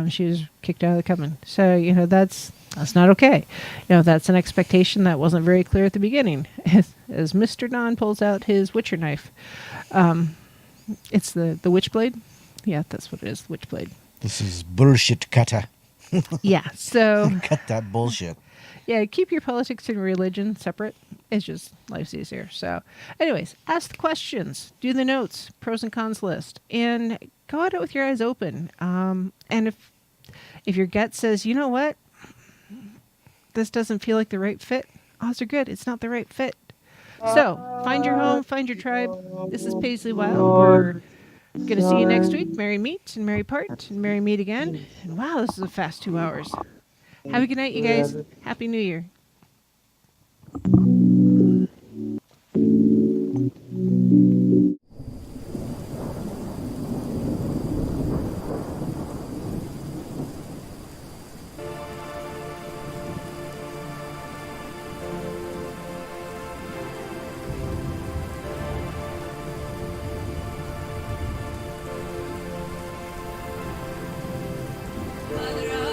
She was kicked out of the coven. So, that's not okay. That's an expectation that wasn't very clear at the beginning. As Mr. Don pulls out his Witcher knife. It's the Witchblade. Yeah, that's what it is, the Witchblade. This is bullshit cutter. Yeah, so... Cut that bullshit. Yeah, keep your politics and religion separate. It's just, life's easier. So, anyways, ask the questions. Do the notes, pros and cons list. And go at it with your eyes open. And if your gut says, you know what? This doesn't feel like the right fit. Odds are good. It's not the right fit. So, find your home, find your tribe. This is Paisley Wild. We're going to see you next week. Merry meet and merry part and merry meet again. And wow, this is a fast 2 hours. Have a good night, you guys. Happy New Year. Mother